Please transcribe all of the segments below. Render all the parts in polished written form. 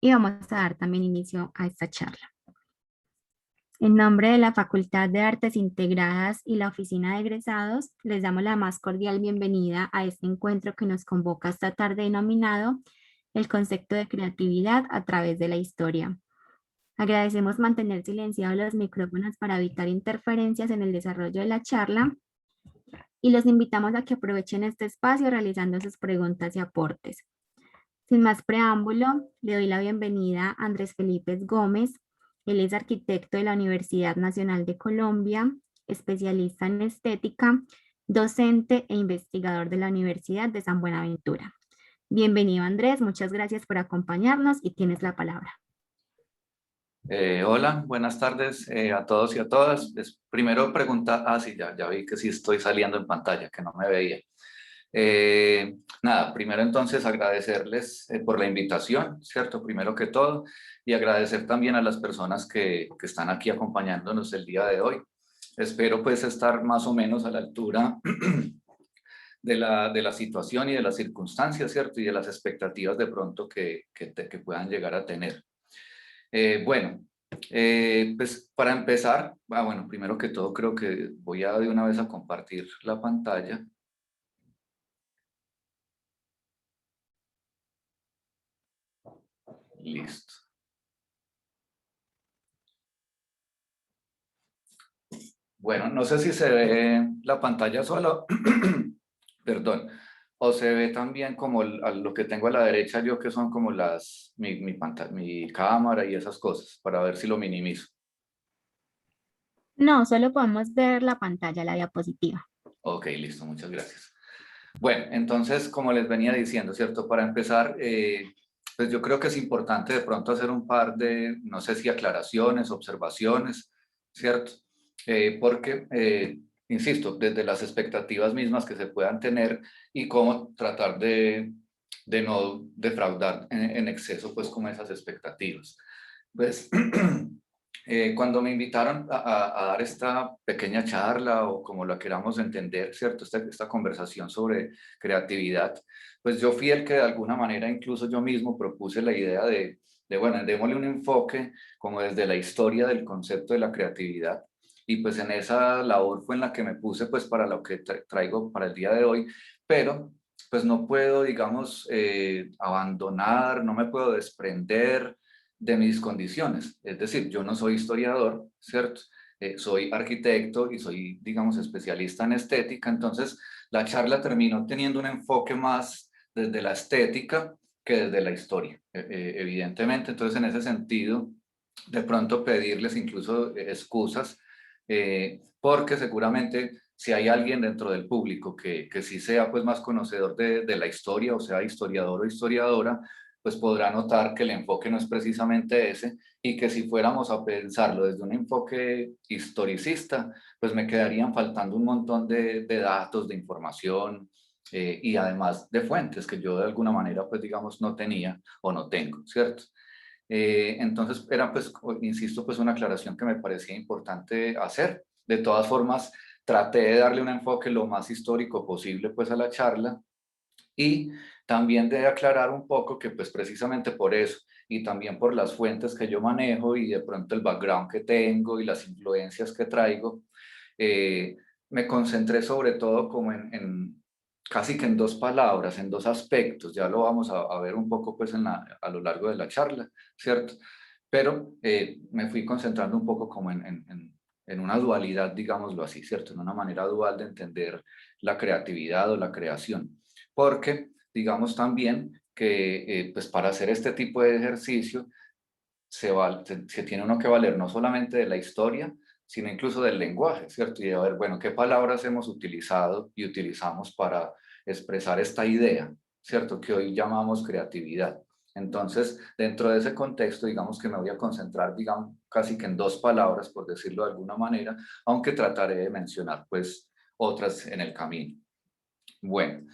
y vamos a dar también inicio a esta charla. En nombre de la Facultad de Artes Integradas y la Oficina de Egresados, les damos la más cordial bienvenida a este encuentro que nos convoca esta tarde denominado El concepto de creatividad a través de la historia. Agradecemos mantener silenciados los micrófonos para evitar interferencias en el desarrollo de la charla y los invitamos a que aprovechen este espacio realizando sus preguntas y aportes. Sin más preámbulo, le doy la bienvenida a Andrés Felipe Gómez. Él es arquitecto de la Universidad Nacional de Colombia, especialista en estética, docente e investigador de la Universidad de San Buenaventura. Bienvenido, Andrés, muchas gracias por acompañarnos y tienes la palabra. Hola, buenas tardes a todos y a todas. Primero pregunta, sí, ya vi que sí estoy saliendo en pantalla, que no me veía. Nada, primero entonces agradecerles por la invitación, ¿cierto? Primero que todo, y agradecer también a las personas que están aquí acompañándonos el día de hoy. Espero pues estar más o menos a la altura de la situación y de las circunstancias, ¿cierto? Y de las expectativas de pronto que puedan llegar a tener. Bueno, pues para empezar, bueno, primero que todo creo que voy a de una vez a compartir la pantalla. Listo. Bueno, no sé si se ve la pantalla sola, perdón, o se ve también como lo que tengo a la derecha yo, que son como mi cámara y esas cosas, para ver si lo minimizo. No, solo podemos ver la pantalla, la diapositiva. Ok, listo, muchas gracias. Bueno, entonces, como les venía diciendo, ¿cierto? Para empezar, pues yo creo que es importante de pronto hacer un par de, no sé si aclaraciones, observaciones, ¿cierto? Porque, insisto, desde las expectativas mismas que se puedan tener y cómo tratar de no defraudar en exceso, pues, como esas expectativas. Pues, cuando me invitaron a dar esta pequeña charla o como la queramos entender, ¿cierto? Esta conversación sobre creatividad, pues yo fui el que de alguna manera incluso yo mismo propuse la idea bueno, démosle un enfoque como desde la historia del concepto de la creatividad. Y pues en esa labor fue en la que me puse pues para lo que traigo para el día de hoy, pero pues no puedo, digamos, abandonar, no me puedo desprender de mis condiciones. Es decir, yo no soy historiador, ¿cierto? Soy arquitecto y soy, digamos, especialista en estética, entonces la charla terminó teniendo un enfoque más desde la estética que desde la historia, evidentemente. Entonces, en ese sentido, de pronto pedirles incluso excusas, porque seguramente si hay alguien dentro del público que sí sea pues más conocedor de la historia, o sea, historiador o historiadora, pues podrá notar que el enfoque no es precisamente ese y que si fuéramos a pensarlo desde un enfoque historicista, pues me quedarían faltando un montón de datos, de información y además de fuentes que yo de alguna manera, pues digamos, no tenía o no tengo, ¿cierto? Entonces era pues, insisto, pues una aclaración que me parecía importante hacer. De todas formas, traté de darle un enfoque lo más histórico posible pues a la charla y también de aclarar un poco que pues precisamente por eso y también por las fuentes que yo manejo y de pronto el background que tengo y las influencias que traigo, eh, me concentré sobre todo como en casi que en dos palabras, en dos aspectos, ya lo vamos a ver un poco pues a lo largo de la charla, ¿cierto? Pero me fui concentrando un poco como en una dualidad, digámoslo así, ¿cierto? En una manera dual de entender la creatividad o la creación porque digamos también que pues para hacer este tipo de ejercicio se tiene uno que valer no solamente de la historia, sino incluso del lenguaje, ¿cierto? Y de ver, bueno, qué palabras hemos utilizado y utilizamos para expresar esta idea, ¿cierto? Que hoy llamamos creatividad. Entonces, dentro de ese contexto, digamos que me voy a concentrar, digamos, casi que en dos palabras, por decirlo de alguna manera, aunque trataré de mencionar, pues, otras en el camino. Bueno,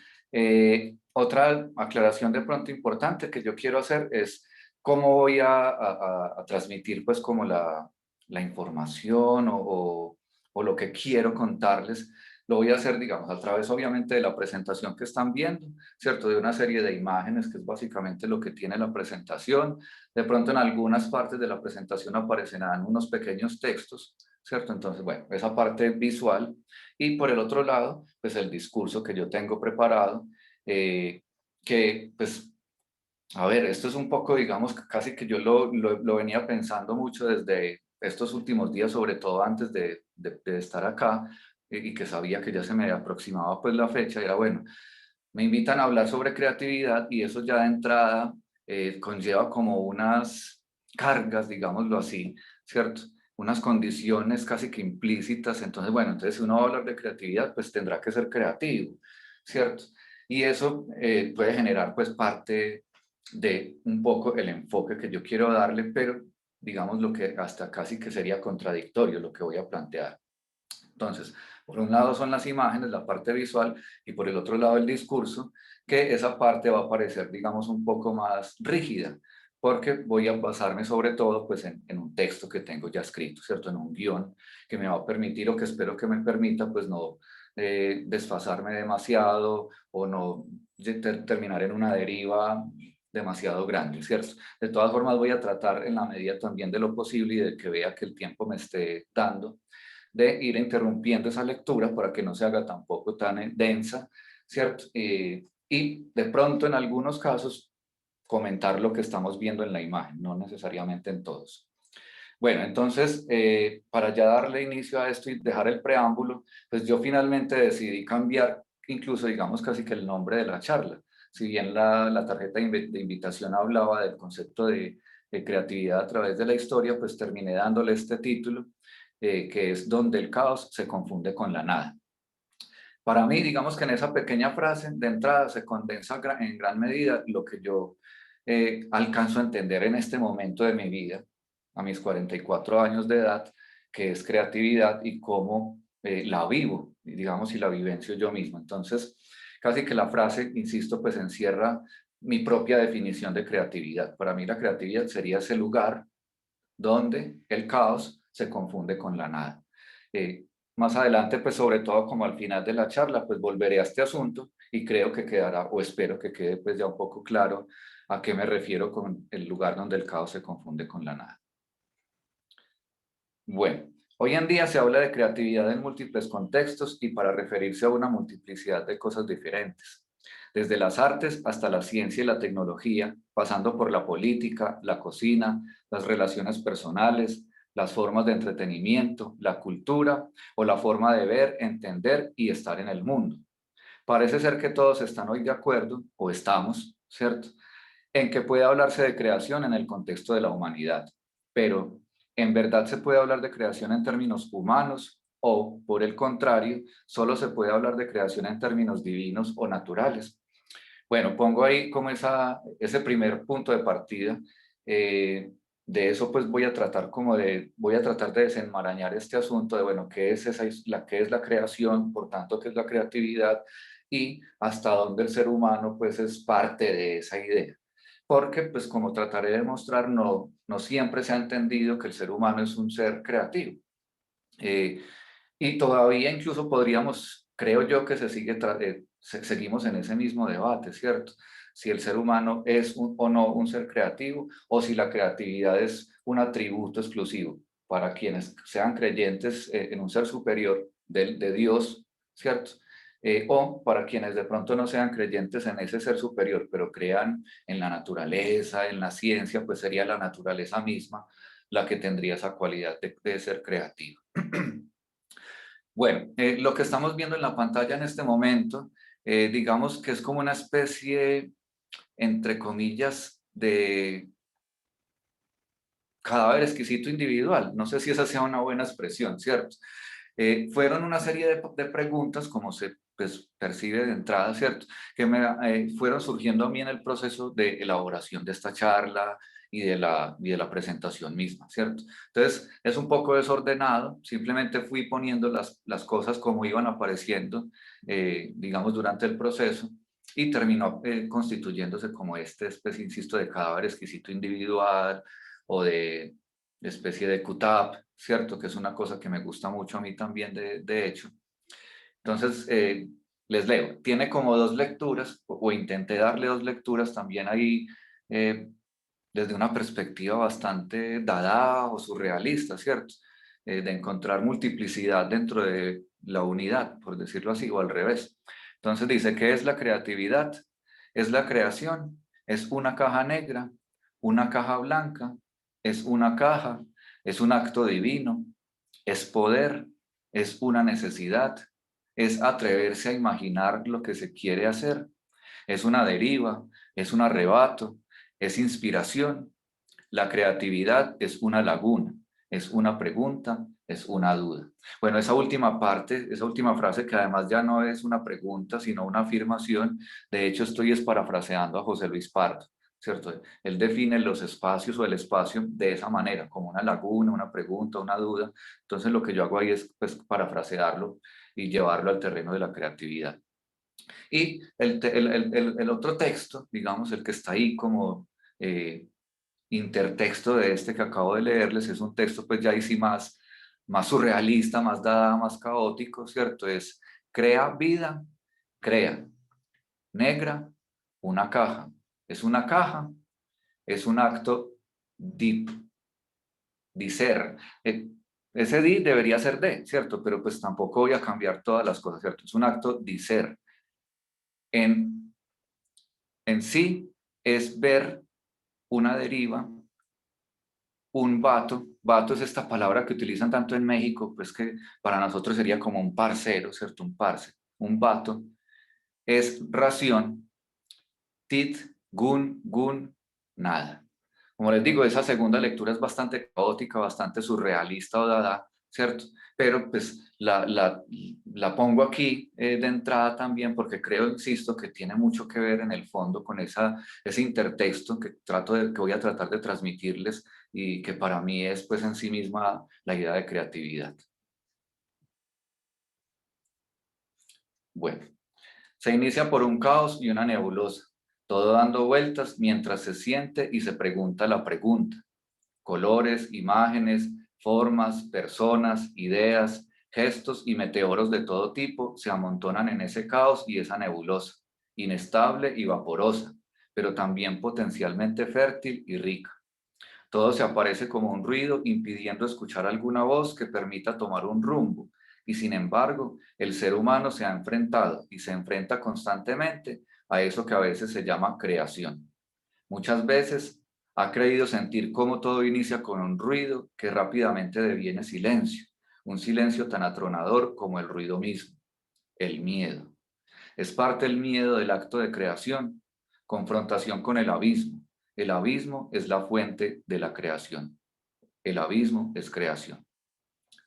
otra aclaración de pronto importante que yo quiero hacer es cómo voy a transmitir pues como la información o lo que quiero contarles Lo voy a hacer, digamos, a través obviamente de la presentación que están viendo, ¿cierto? De una serie de imágenes, que es básicamente lo que tiene la presentación. De pronto en algunas partes de la presentación aparecerán unos pequeños textos, ¿cierto? Entonces, bueno, esa parte visual. Y por el otro lado, pues el discurso que yo tengo preparado, que pues, a ver, esto es un poco, digamos, casi que yo lo venía pensando mucho desde estos últimos días, sobre todo antes de estar acá, y que sabía que ya se me aproximaba pues la fecha, era bueno, me invitan a hablar sobre creatividad y eso ya de entrada conlleva como unas cargas, digámoslo así, ¿cierto? Unas condiciones casi que implícitas. Entonces, bueno, entonces si uno va a hablar de creatividad, pues tendrá que ser creativo, ¿cierto? Y eso puede generar pues parte de un poco el enfoque que yo quiero darle, pero digamos lo que hasta casi que sería contradictorio lo que voy a plantear. Entonces, por un lado son las imágenes, la parte visual, y por el otro lado el discurso, que esa parte va a parecer, digamos, un poco más rígida, porque voy a basarme sobre todo pues, en un texto que tengo ya escrito, ¿cierto? En un guión que me va a permitir, o que espero que me permita, pues no desfasarme demasiado o no terminar en una deriva demasiado grande, ¿cierto? De todas formas voy a tratar en la medida también de lo posible y de que vea que el tiempo me esté dando, de ir interrumpiendo esa lectura para que no se haga tampoco tan densa, ¿cierto? Y de pronto en algunos casos comentar lo que estamos viendo en la imagen, no necesariamente en todos. Bueno, entonces, para ya darle inicio a esto y dejar el preámbulo, pues yo finalmente decidí cambiar incluso, digamos, casi que el nombre de la charla. Si bien la tarjeta de invitación hablaba del concepto de creatividad a través de la historia, pues terminé dándole este título, que es Donde el caos se confunde con la nada. Para mí, digamos que en esa pequeña frase de entrada se condensa en gran medida lo que yo alcanzo a entender en este momento de mi vida, a mis 44 años de edad, que es creatividad y cómo la vivo, y digamos, y la vivencio yo mismo. Entonces, casi que la frase, insisto, pues encierra mi propia definición de creatividad. Para mí la creatividad sería ese lugar donde el caos se confunde con la nada. Más adelante, pues sobre todo como al final de la charla, pues volveré a este asunto y creo que quedará, o espero que quede pues ya un poco claro a qué me refiero con el lugar donde el caos se confunde con la nada. Bueno, hoy en día se habla de creatividad en múltiples contextos y para referirse a una multiplicidad de cosas diferentes, desde las artes hasta la ciencia y la tecnología, pasando por la política, la cocina, las relaciones personales, las formas de entretenimiento, la cultura o la forma de ver, entender y estar en el mundo. Parece ser que todos están hoy de acuerdo, o estamos, ¿cierto?, en que puede hablarse de creación en el contexto de la humanidad, pero ¿en verdad se puede hablar de creación en términos humanos o, por el contrario, solo se puede hablar de creación en términos divinos o naturales? Bueno, pongo ahí como ese primer punto de partida. De eso pues voy a tratar de desenmarañar este asunto de, bueno, ¿qué es qué es la creación? Por tanto, ¿qué es la creatividad? Y hasta dónde el ser humano pues es parte de esa idea. Porque pues como trataré de mostrar, no siempre se ha entendido que el ser humano es un ser creativo. Eh, y todavía incluso podríamos, creo yo que seguimos en ese mismo debate, ¿cierto? Si el ser humano es o no un ser creativo, o si la creatividad es un atributo exclusivo para quienes sean creyentes en un ser superior de Dios, ¿cierto? O para quienes de pronto no sean creyentes en ese ser superior, pero crean en la naturaleza, en la ciencia, pues sería la naturaleza misma la que tendría esa cualidad de ser creativa. Bueno, lo que estamos viendo en la pantalla en este momento, digamos que es como una especie, entre comillas, de cadáver exquisito individual. No sé si esa sea una buena expresión, ¿cierto? Fueron una serie de preguntas, como se pues, percibe de entrada, ¿cierto? Que me fueron surgiendo a mí en el proceso de elaboración de esta charla y de la presentación misma, ¿cierto? Entonces, es un poco desordenado, simplemente fui poniendo las cosas como iban apareciendo, digamos, durante el proceso, y terminó constituyéndose como esta especie, insisto, de cadáver exquisito individual, o de especie de QTAP, ¿cierto? Que es una cosa que me gusta mucho a mí también, de hecho. Entonces, les leo. Tiene como dos lecturas, o intenté darle dos lecturas también ahí, desde una perspectiva bastante dada o surrealista, ¿cierto? De encontrar multiplicidad dentro de la unidad, por decirlo así, o al revés. Entonces dice, ¿qué es la creatividad? Es la creación, es una caja negra, una caja blanca, es una caja, es un acto divino, es poder, es una necesidad, es atreverse a imaginar lo que se quiere hacer, es una deriva, es un arrebato, es inspiración. La creatividad es una laguna, es una pregunta, es una duda. Bueno, esa última parte, esa última frase que además ya no es una pregunta, sino una afirmación, de hecho estoy parafraseando a José Luis Pardo, ¿cierto? Él define los espacios o el espacio de esa manera, como una laguna, una pregunta, una duda. Entonces lo que yo hago ahí es pues, parafrasearlo y llevarlo al terreno de la creatividad. Y el otro texto, digamos, el que está ahí como intertexto de este que acabo de leerles, es un texto pues ya ahí sí más surrealista, más dada, más caótico, ¿cierto? Es crea vida, crea, negra, una caja. Es una caja, es un acto deep, dicer. Ese di debería ser de, ¿cierto? Pero pues tampoco voy a cambiar todas las cosas, ¿cierto? Es un acto dicer. En, en sí es ver una deriva, un vato. Vato es esta palabra que utilizan tanto en México, pues que para nosotros sería como un parcero, ¿cierto? Un parce. Un vato es ración, tit, gun, nada. Como les digo, esa segunda lectura es bastante caótica, bastante surrealista o dada, ¿cierto? Pero pues la pongo aquí de entrada también porque creo, insisto, que tiene mucho que ver en el fondo con ese intertexto que voy a tratar de transmitirles y que para mí es pues en sí misma la idea de creatividad. Bueno, se inicia por un caos y una nebulosa, todo dando vueltas mientras se siente y se pregunta la pregunta. Colores, imágenes, formas, personas, ideas, gestos y meteoros de todo tipo se amontonan en ese caos y esa nebulosa, inestable y vaporosa, pero también potencialmente fértil y rica. Todo se aparece como un ruido impidiendo escuchar alguna voz que permita tomar un rumbo, y sin embargo, el ser humano se ha enfrentado y se enfrenta constantemente a eso que a veces se llama creación. Muchas veces ha creído sentir cómo todo inicia con un ruido que rápidamente deviene silencio, un silencio tan atronador como el ruido mismo, el miedo. Es parte del miedo del acto de creación, confrontación con el abismo. El abismo es la fuente de la creación. El abismo es creación.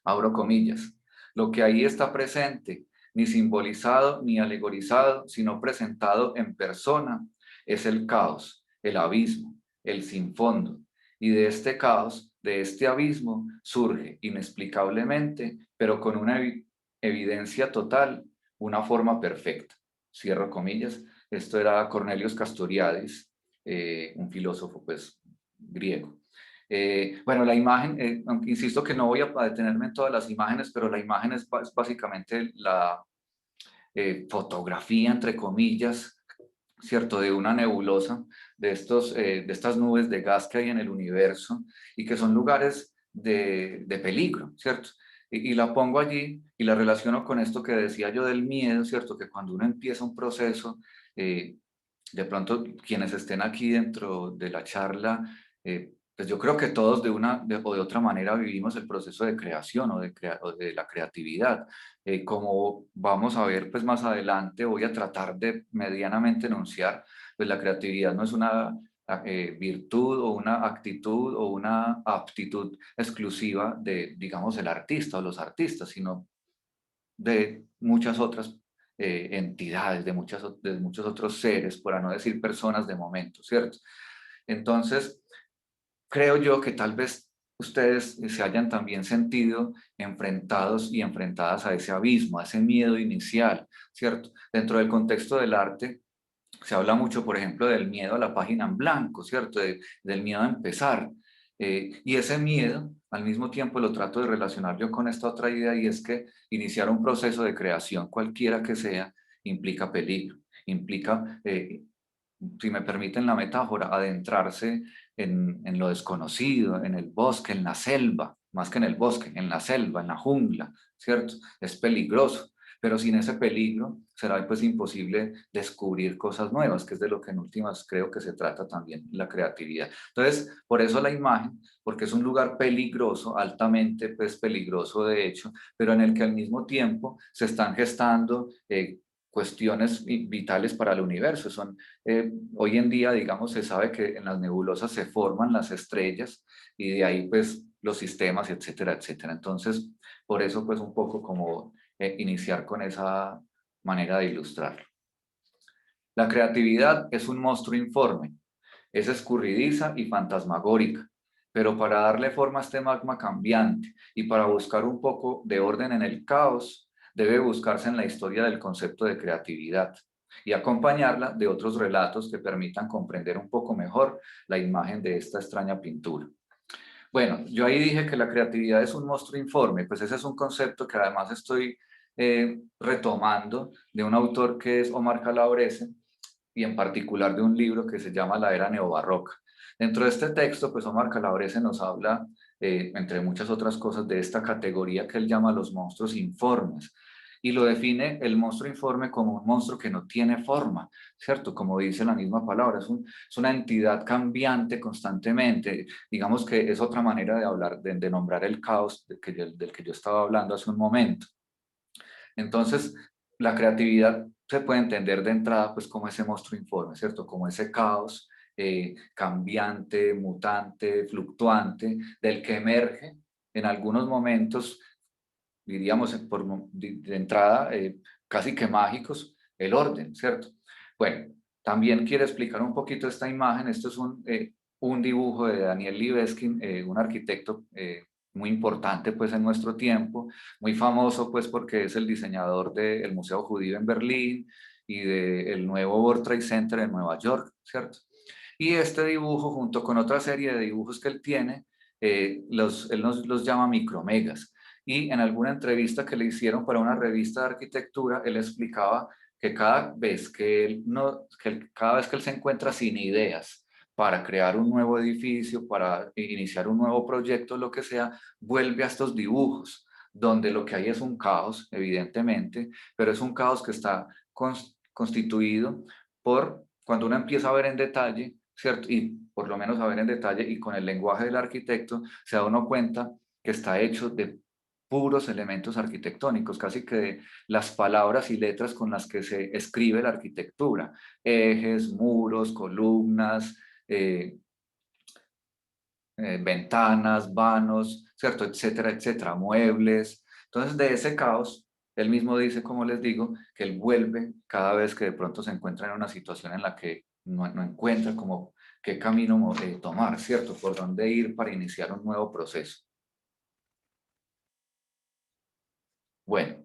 Abro comillas. Lo que ahí está presente, ni simbolizado ni alegorizado, sino presentado en persona, es el caos, el abismo, el sin fondo. Y de este caos, de este abismo, surge inexplicablemente, pero con una evidencia total, una forma perfecta. Cierro comillas. Esto era Cornelius Castoriadis, un filósofo pues griego. Bueno, la imagen, aunque insisto que no voy a detenerme en todas las imágenes, pero la imagen es básicamente la fotografía, entre comillas, ¿cierto? De una nebulosa, de estas nubes de gas que hay en el universo y que son lugares de peligro, ¿cierto? Y la pongo allí y la relaciono con esto que decía yo del miedo, ¿cierto? Que cuando uno empieza un proceso, de pronto quienes estén aquí dentro de la charla, pues yo creo que todos o de otra manera vivimos el proceso de creación o de la creatividad. Como vamos a ver pues más adelante, voy a tratar de medianamente enunciar, pues la creatividad no es una virtud o una actitud o una aptitud exclusiva de, digamos, el artista o los artistas, sino de muchas otras entidades, de muchos otros seres, para no decir personas de momento, ¿cierto? Entonces, creo yo que tal vez ustedes se hayan también sentido enfrentados y enfrentadas a ese abismo, a ese miedo inicial, ¿cierto? Dentro del contexto del arte, se habla mucho, por ejemplo, del miedo a la página en blanco, ¿cierto? Del miedo a empezar. Y ese miedo, al mismo tiempo, lo trato de relacionar yo con esta otra idea, y es que iniciar un proceso de creación, cualquiera que sea, implica peligro, implica, si me permiten la metáfora, adentrarse en lo desconocido, en el bosque, en la selva, más que en el bosque, en la selva, en la jungla, ¿cierto? Es peligroso, pero sin ese peligro será pues imposible descubrir cosas nuevas, que es de lo que en últimas creo que se trata también la creatividad. Entonces, por eso la imagen, porque es un lugar peligroso, altamente pues peligroso de hecho, pero en el que al mismo tiempo se están gestando cuestiones vitales para el universo. Hoy en día, digamos, se sabe que en las nebulosas se forman las estrellas y de ahí pues los sistemas, etcétera, etcétera. Entonces, por eso pues un poco como iniciar con esa manera de ilustrarlo. La creatividad es un monstruo informe, es escurridiza y fantasmagórica, pero para darle forma a este magma cambiante y para buscar un poco de orden en el caos, debe buscarse en la historia del concepto de creatividad y acompañarla de otros relatos que permitan comprender un poco mejor la imagen de esta extraña pintura. Bueno, yo ahí dije que la creatividad es un monstruo informe, pues ese es un concepto que además estoy retomando de un autor que es Omar Calabrese, y en particular de un libro que se llama La Era Neobarroca. Dentro de este texto, pues Omar Calabrese nos habla, entre muchas otras cosas, de esta categoría que él llama los monstruos informes, y lo define el monstruo informe como un monstruo que no tiene forma, ¿cierto? Como dice la misma palabra, es una entidad cambiante constantemente. Digamos que es otra manera de hablar, de nombrar el caos del que yo estaba hablando hace un momento. Entonces, la creatividad se puede entender de entrada pues como ese monstruo informe, ¿cierto? Como ese caos cambiante, mutante, fluctuante, del que emerge en algunos momentos, diríamos de entrada, casi que mágicos, el orden, ¿cierto? Bueno, también quiero explicar un poquito esta imagen. Esto es un dibujo de Daniel Libeskind, un arquitecto muy importante pues en nuestro tiempo, muy famoso pues porque es el diseñador del Museo Judío en Berlín y del nuevo World Trade Center en Nueva York, ¿cierto? Y este dibujo, junto con otra serie de dibujos que él tiene, él los llama micromegas. Y en alguna entrevista que le hicieron para una revista de arquitectura, él explicaba que cada vez que cada vez que él se encuentra sin ideas para crear un nuevo edificio, para iniciar un nuevo proyecto, lo que sea, vuelve a estos dibujos, donde lo que hay es un caos, evidentemente, pero es un caos que está constituido por, cuando uno empieza a ver en detalle, ¿cierto? Y por lo menos a ver en detalle y con el lenguaje del arquitecto, se da uno cuenta que está hecho de puros elementos arquitectónicos, casi que de las palabras y letras con las que se escribe la arquitectura: ejes, muros, columnas, ventanas, vanos, ¿cierto? Etcétera, etcétera, muebles. Entonces, de ese caos, él mismo dice, como les digo, que él vuelve cada vez que de pronto se encuentra en una situación en la que no encuentra como qué camino tomar, ¿cierto? Por dónde ir para iniciar un nuevo proceso. Bueno,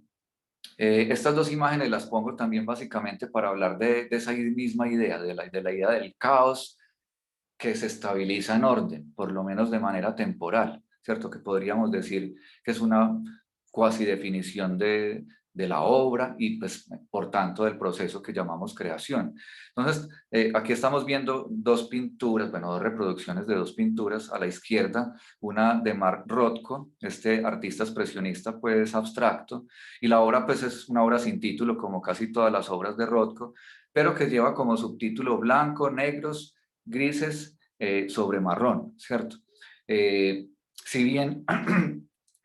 estas dos imágenes las pongo también básicamente para hablar de esa misma idea, de la idea del caos que se estabiliza en orden, por lo menos de manera temporal, ¿cierto? Que podríamos decir que es una cuasi definición de la obra y pues por tanto del proceso que llamamos creación. Entonces, aquí estamos viendo dos pinturas, bueno, dos reproducciones de dos pinturas. A la izquierda, una de Mark Rothko, este artista expresionista pues abstracto, y la obra pues es una obra sin título, como casi todas las obras de Rothko, pero que lleva como subtítulo blanco, negros, grises sobre marrón, ¿cierto? Si bien,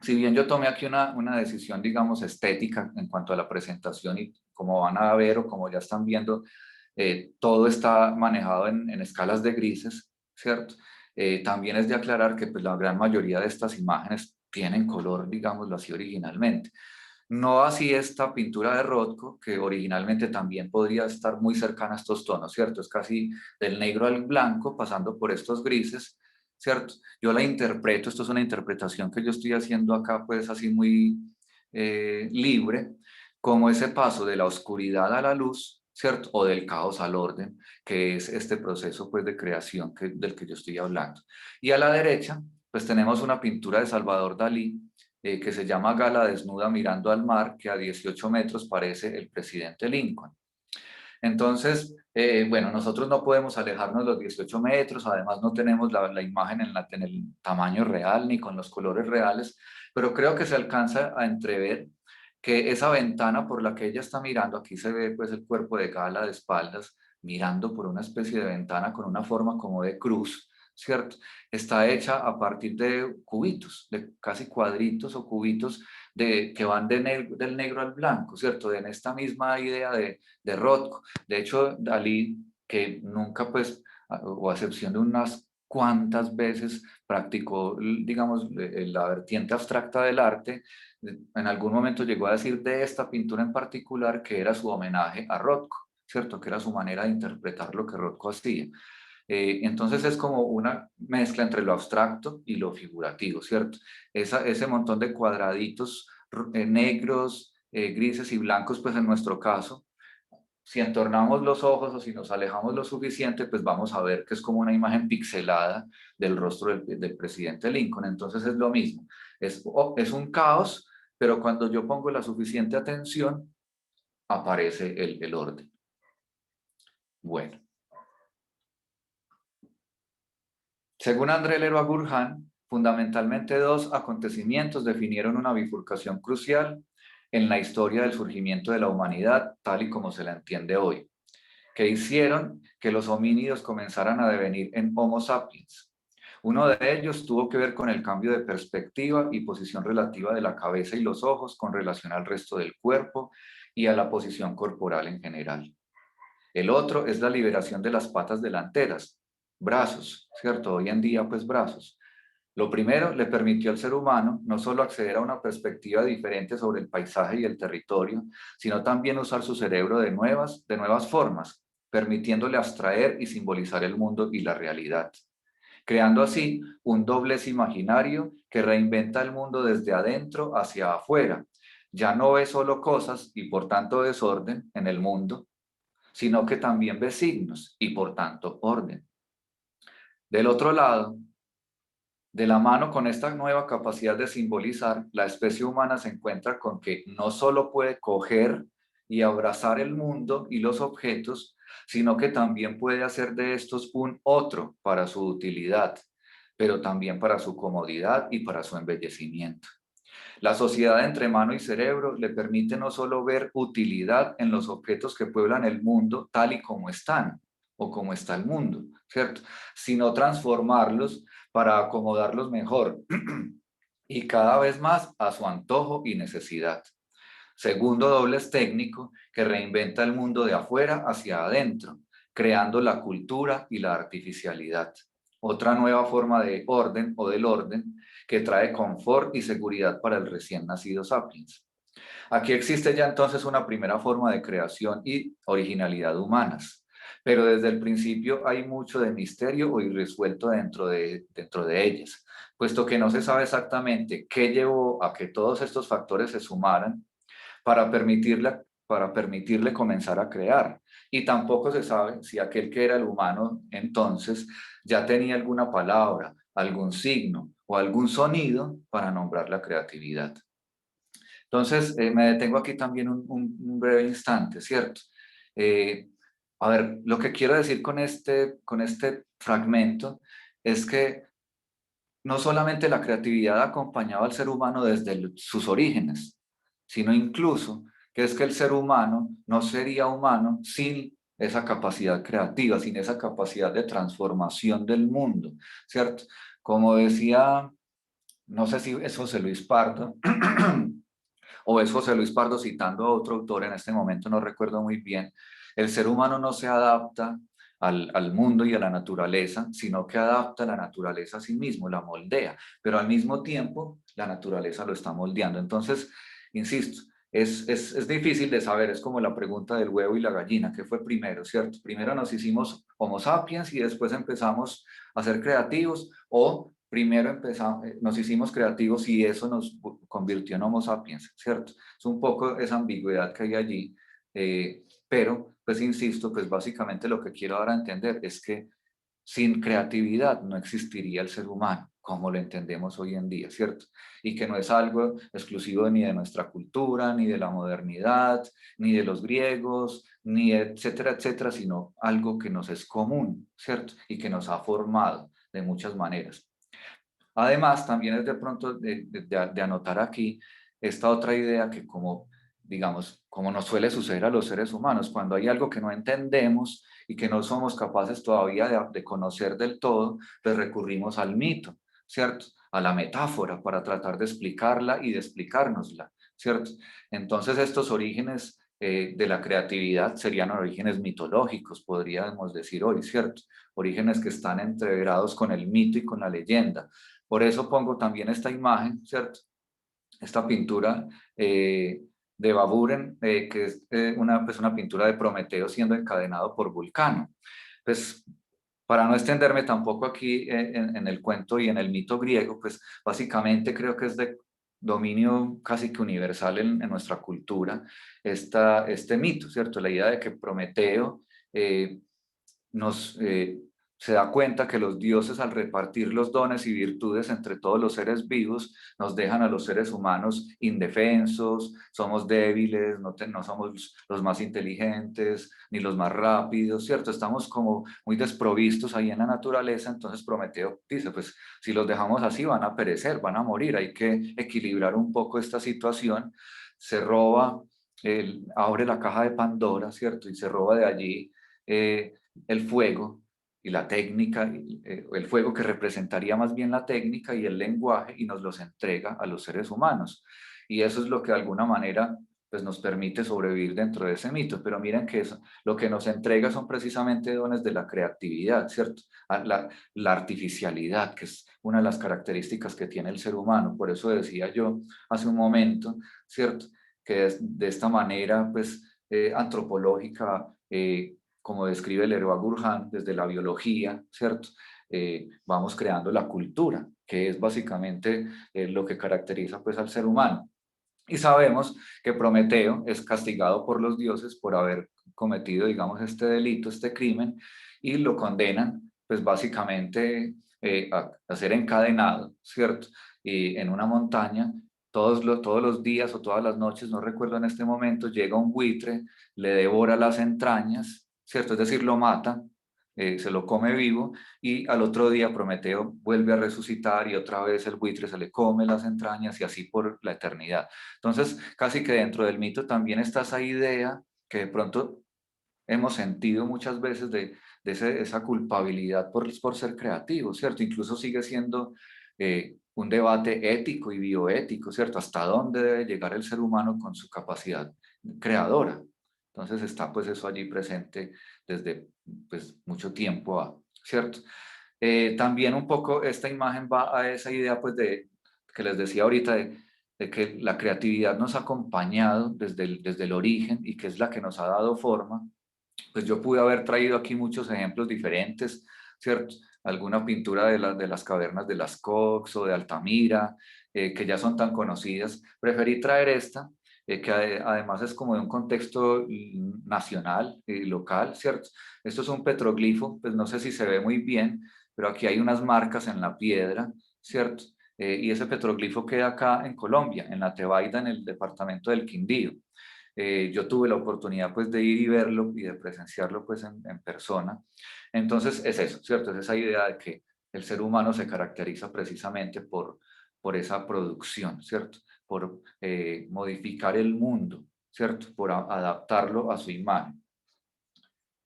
si bien yo tomé aquí una decisión, digamos, estética en cuanto a la presentación, y como van a ver o como ya están viendo, todo está manejado en escalas de grises, ¿cierto? También es de aclarar que pues, la gran mayoría de estas imágenes tienen color, digámoslo así, originalmente. No así esta pintura de Rothko, que originalmente también podría estar muy cercana a estos tonos, ¿cierto? Es casi del negro al blanco, pasando por estos grises, ¿cierto? Yo la interpreto, esto es una interpretación que yo estoy haciendo acá, pues así muy libre, como ese paso de la oscuridad a la luz, ¿cierto? O del caos al orden, que es este proceso pues de creación del que yo estoy hablando. Y a la derecha pues tenemos una pintura de Salvador Dalí que se llama Gala desnuda mirando al mar, que a 18 metros parece el presidente Lincoln. Entonces, bueno, nosotros no podemos alejarnos los 18 metros, además no tenemos la imagen en el tamaño real ni con los colores reales, pero creo que se alcanza a entrever que esa ventana por la que ella está mirando, aquí se ve pues el cuerpo de Gala de espaldas, mirando por una especie de ventana con una forma como de cruz, ¿cierto? Está hecha a partir de cubitos, de casi cuadritos o cubitos que van del negro al blanco, ¿cierto? En esta misma idea de Rothko. De hecho, Dalí, que nunca, pues, o a excepción de unas cuantas veces practicó, digamos, la vertiente abstracta del arte, en algún momento llegó a decir de esta pintura en particular que era su homenaje a Rothko, ¿cierto? Que era su manera de interpretar lo que Rothko hacía. Entonces es como una mezcla entre lo abstracto y lo figurativo, ¿cierto? Ese montón de cuadraditos negros, grises y blancos, pues en nuestro caso, si entornamos los ojos o si nos alejamos lo suficiente, pues vamos a ver que es como una imagen pixelada del rostro del presidente Lincoln. Entonces es lo mismo, es un caos, pero cuando yo pongo la suficiente atención, aparece el orden. Bueno. Según André Leroy-Gourhan, fundamentalmente dos acontecimientos definieron una bifurcación crucial en la historia del surgimiento de la humanidad tal y como se la entiende hoy, que hicieron que los homínidos comenzaran a devenir en Homo sapiens. Uno de ellos tuvo que ver con el cambio de perspectiva y posición relativa de la cabeza y los ojos con relación al resto del cuerpo y a la posición corporal en general. El otro es la liberación de las patas delanteras, brazos, ¿cierto? Hoy en día, pues brazos. Lo primero le permitió al ser humano no solo acceder a una perspectiva diferente sobre el paisaje y el territorio, sino también usar su cerebro de nuevas formas, permitiéndole abstraer y simbolizar el mundo y la realidad, creando así un doblez imaginario que reinventa el mundo desde adentro hacia afuera. Ya no ve solo cosas y por tanto desorden en el mundo, sino que también ve signos y por tanto orden. Del otro lado, de la mano con esta nueva capacidad de simbolizar, la especie humana se encuentra con que no solo puede coger y abrazar el mundo y los objetos, sino que también puede hacer de estos un otro para su utilidad, pero también para su comodidad y para su embellecimiento. La sociedad entre mano y cerebro le permite no solo ver utilidad en los objetos que pueblan el mundo tal y como están o como está el mundo, ¿cierto? Sino transformarlos para acomodarlos mejor y cada vez más a su antojo y necesidad. Segundo doblez técnico que reinventa el mundo de afuera hacia adentro, creando la cultura y la artificialidad. Otra nueva forma de orden o del orden que trae confort y seguridad para el recién nacido sapiens. Aquí existe ya entonces una primera forma de creación y originalidad humanas, pero desde el principio hay mucho de misterio o irresuelto dentro de ellas, puesto que no se sabe exactamente qué llevó a que todos estos factores se sumaran para permitirle comenzar a crear. Y tampoco se sabe si aquel que era el humano entonces ya tenía alguna palabra, algún signo o algún sonido para nombrar la creatividad. Entonces, me detengo aquí también un breve instante, ¿cierto? A ver, lo que quiero decir con este fragmento es que no solamente la creatividad acompañaba al ser humano desde sus orígenes, sino incluso que es que el ser humano no sería humano sin esa capacidad creativa, sin esa capacidad de transformación del mundo, ¿cierto? Como decía, no sé si es José Luis Pardo, o es José Luis Pardo citando a otro autor, en este momento no recuerdo muy bien, el ser humano no se adapta al mundo y a la naturaleza, sino que adapta la naturaleza a sí mismo, la moldea, pero al mismo tiempo la naturaleza lo está moldeando. Entonces, insisto, es difícil de saber, es como la pregunta del huevo y la gallina, ¿qué fue primero, cierto? Primero nos hicimos Homo sapiens y después empezamos a ser creativos, o primero nos hicimos creativos y eso nos convirtió en Homo sapiens, ¿cierto? Es un poco esa ambigüedad que hay allí Pero, pues insisto, pues básicamente lo que quiero dar a entender es que sin creatividad no existiría el ser humano como lo entendemos hoy en día, ¿cierto? Y que no es algo exclusivo ni de nuestra cultura, ni de la modernidad, ni de los griegos, ni etcétera, etcétera, sino algo que nos es común, ¿cierto? Y que nos ha formado de muchas maneras. Además, también es de pronto de anotar aquí esta otra idea que como, digamos, como nos suele suceder a los seres humanos, cuando hay algo que no entendemos y que no somos capaces todavía de conocer del todo, pues recurrimos al mito, ¿cierto? A la metáfora para tratar de explicarla y de explicárnosla, ¿cierto? Entonces estos orígenes de la creatividad serían orígenes mitológicos, podríamos decir hoy, ¿cierto? Orígenes que están entreverados con el mito y con la leyenda. Por eso pongo también esta imagen, ¿cierto? Esta pintura de Baburen, que es pues una pintura de Prometeo siendo encadenado por Vulcano. Pues para no extenderme tampoco aquí en el cuento y en el mito griego, pues básicamente creo que es de dominio casi que universal en nuestra cultura este mito, ¿cierto? La idea de que Prometeo eh, nos se da cuenta que los dioses al repartir los dones y virtudes entre todos los seres vivos nos dejan a los seres humanos indefensos, somos débiles, no somos los más inteligentes ni los más rápidos, ¿cierto? Estamos como muy desprovistos ahí en la naturaleza, entonces Prometeo dice, pues si los dejamos así van a perecer, van a morir, hay que equilibrar un poco esta situación, se roba, abre la caja de Pandora, ¿cierto? Y se roba de allí el fuego y la técnica, el fuego que representaría más bien la técnica y el lenguaje y nos los entrega a los seres humanos. Y eso es lo que de alguna manera pues nos permite sobrevivir dentro de ese mito. Pero miren que eso, lo que nos entrega son precisamente dones de la creatividad, ¿cierto? La artificialidad, que es una de las características que tiene el ser humano. Por eso decía yo hace un momento, ¿cierto? Que de esta manera pues antropológica, como describe Leroy Burhan, desde la biología, ¿cierto? Vamos creando la cultura, que es básicamente lo que caracteriza pues al ser humano. Y sabemos que Prometeo es castigado por los dioses por haber cometido, digamos, este delito, este crimen, y lo condenan, pues básicamente a ser encadenado, ¿cierto? Y en una montaña, todos los días o todas las noches, no recuerdo en este momento, llega un buitre, le devora las entrañas, ¿cierto? Es decir, lo mata, se lo come vivo, y al otro día Prometeo vuelve a resucitar y otra vez el buitre se le come las entrañas y así por la eternidad. Entonces, casi que dentro del mito también está esa idea que de pronto hemos sentido muchas veces de esa culpabilidad por ser creativos, ¿cierto? Incluso sigue siendo un debate ético y bioético, ¿cierto? ¿Hasta dónde debe llegar el ser humano con su capacidad creadora? Entonces está pues eso allí presente desde pues mucho tiempo, ¿cierto? También un poco esta imagen va a esa idea pues que les decía ahorita de que la creatividad nos ha acompañado desde el origen y que es la que nos ha dado forma. Pues yo pude haber traído aquí muchos ejemplos diferentes, ¿cierto? Alguna pintura de las cavernas de las Cox o de Altamira, que ya son tan conocidas. Preferí traer esta, que además es como de un contexto nacional y local, ¿cierto? Esto es un petroglifo, pues no sé si se ve muy bien, pero aquí hay unas marcas en la piedra, ¿cierto? Y ese petroglifo queda acá en Colombia, en la Tebaida, en el departamento del Quindío. Yo tuve la oportunidad pues de ir y verlo y de presenciarlo pues en persona. Entonces es eso, ¿cierto? Es esa idea de que el ser humano se caracteriza precisamente por esa producción, ¿cierto? Por modificar el mundo, ¿cierto? Por adaptarlo a su imagen.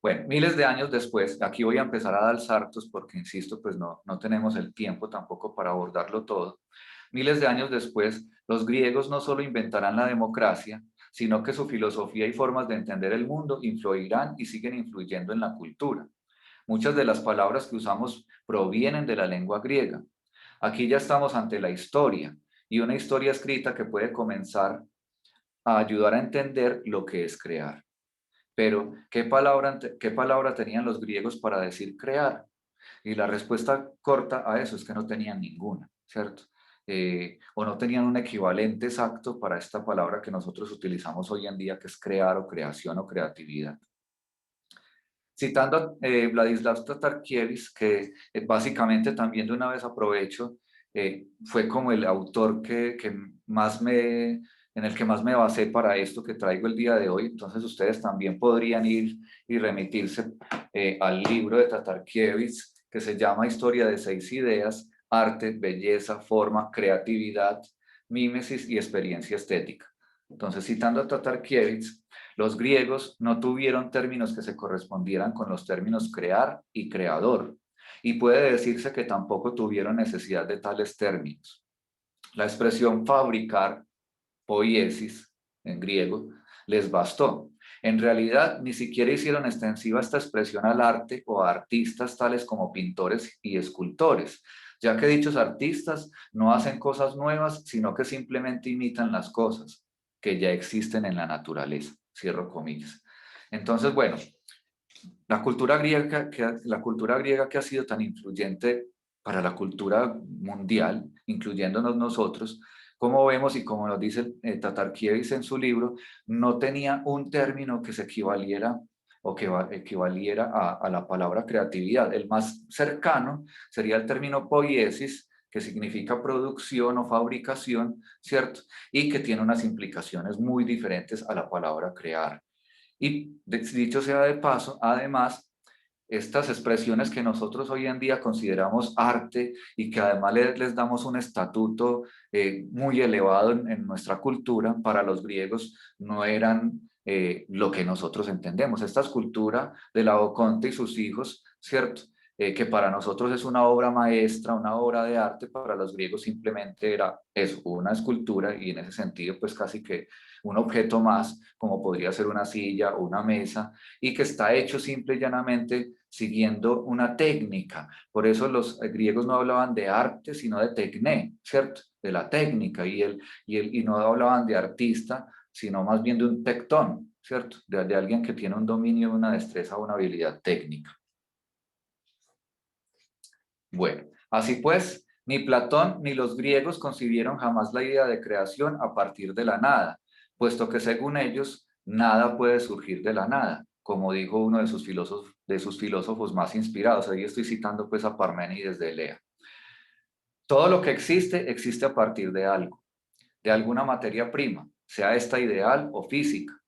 Bueno, miles de años después, aquí voy a empezar a dar saltos porque, insisto, pues no tenemos el tiempo tampoco para abordarlo todo. Miles de años después, los griegos no solo inventarán la democracia, sino que su filosofía y formas de entender el mundo influirán y siguen influyendo en la cultura. Muchas de las palabras que usamos provienen de la lengua griega. Aquí ya estamos ante la historia y una historia escrita que puede comenzar a ayudar a entender lo que es crear. Pero, qué palabra tenían los griegos para decir crear? Y la respuesta corta a eso es que no tenían ninguna, ¿cierto? o no tenían un equivalente exacto para esta palabra que nosotros utilizamos hoy en día, que es crear o creación o creatividad. Citando a Vladislav Tatarkiewicz, que básicamente también de una vez aprovecho, fue como el autor en el que más me basé para esto que traigo el día de hoy. Entonces ustedes también podrían ir y remitirse al libro de Tatarkiewicz, que se llama Historia de 6 ideas: arte, belleza, forma, creatividad, mímesis y experiencia estética. Entonces, citando a Tatarkiewicz, los griegos no tuvieron términos que se correspondieran con los términos crear y creador, y puede decirse que tampoco tuvieron necesidad de tales términos. La expresión fabricar, poiesis, en griego, les bastó. En realidad, ni siquiera hicieron extensiva esta expresión al arte o a artistas tales como pintores y escultores, ya que dichos artistas no hacen cosas nuevas, sino que simplemente imitan las cosas que ya existen en la naturaleza. Cierro comillas. Entonces, bueno, la cultura griega que ha sido tan influyente para la cultura mundial, incluyéndonos nosotros, como vemos y como nos dice Tatarkiewicz en su libro, no tenía un término que se equivaliera o que equivaliera a la palabra creatividad. El más cercano sería el término poiesis, que significa producción o fabricación, ¿cierto? Y que tiene unas implicaciones muy diferentes a la palabra crear. Y dicho sea de paso, además, estas expresiones que nosotros hoy en día consideramos arte y que además les damos un estatuto muy elevado en nuestra cultura, para los griegos no eran lo que nosotros entendemos. Esta escultura de Laoconte y sus hijos, ¿cierto? Que para nosotros es una obra maestra, una obra de arte, para los griegos simplemente era eso, una escultura, y en ese sentido pues casi que un objeto más, como podría ser una silla o una mesa, y que está hecho simple y llanamente siguiendo una técnica. Por eso los griegos no hablaban de arte, sino de tecné, ¿cierto? De la técnica, y no hablaban de artista, sino más bien de un tectón, ¿cierto? De alguien que tiene un dominio, una destreza, una habilidad técnica. Bueno, así pues, ni Platón ni los griegos concibieron jamás la idea de creación a partir de la nada, puesto que según ellos, nada puede surgir de la nada, como dijo uno de sus filósofos más inspirados. Ahí estoy citando pues a Parménides de Elea. Todo lo que existe, existe a partir de alguna materia prima, sea esta ideal o física.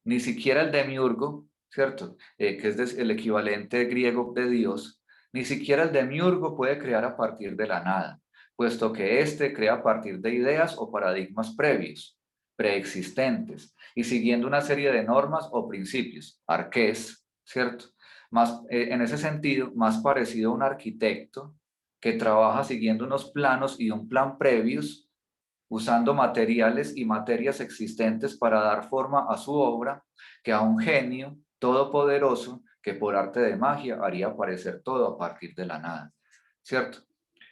Ni siquiera el demiurgo, ¿cierto? Que es el equivalente griego de Dios, ni siquiera el demiurgo puede crear a partir de la nada, puesto que éste crea a partir de ideas o paradigmas previos, preexistentes, y siguiendo una serie de normas o principios, arqués, ¿cierto? Más, en ese sentido, más parecido a un arquitecto que trabaja siguiendo unos planos y un plan previos, usando materiales y materias existentes para dar forma a su obra, que a un genio todopoderoso que por arte de magia haría aparecer todo a partir de la nada, ¿cierto?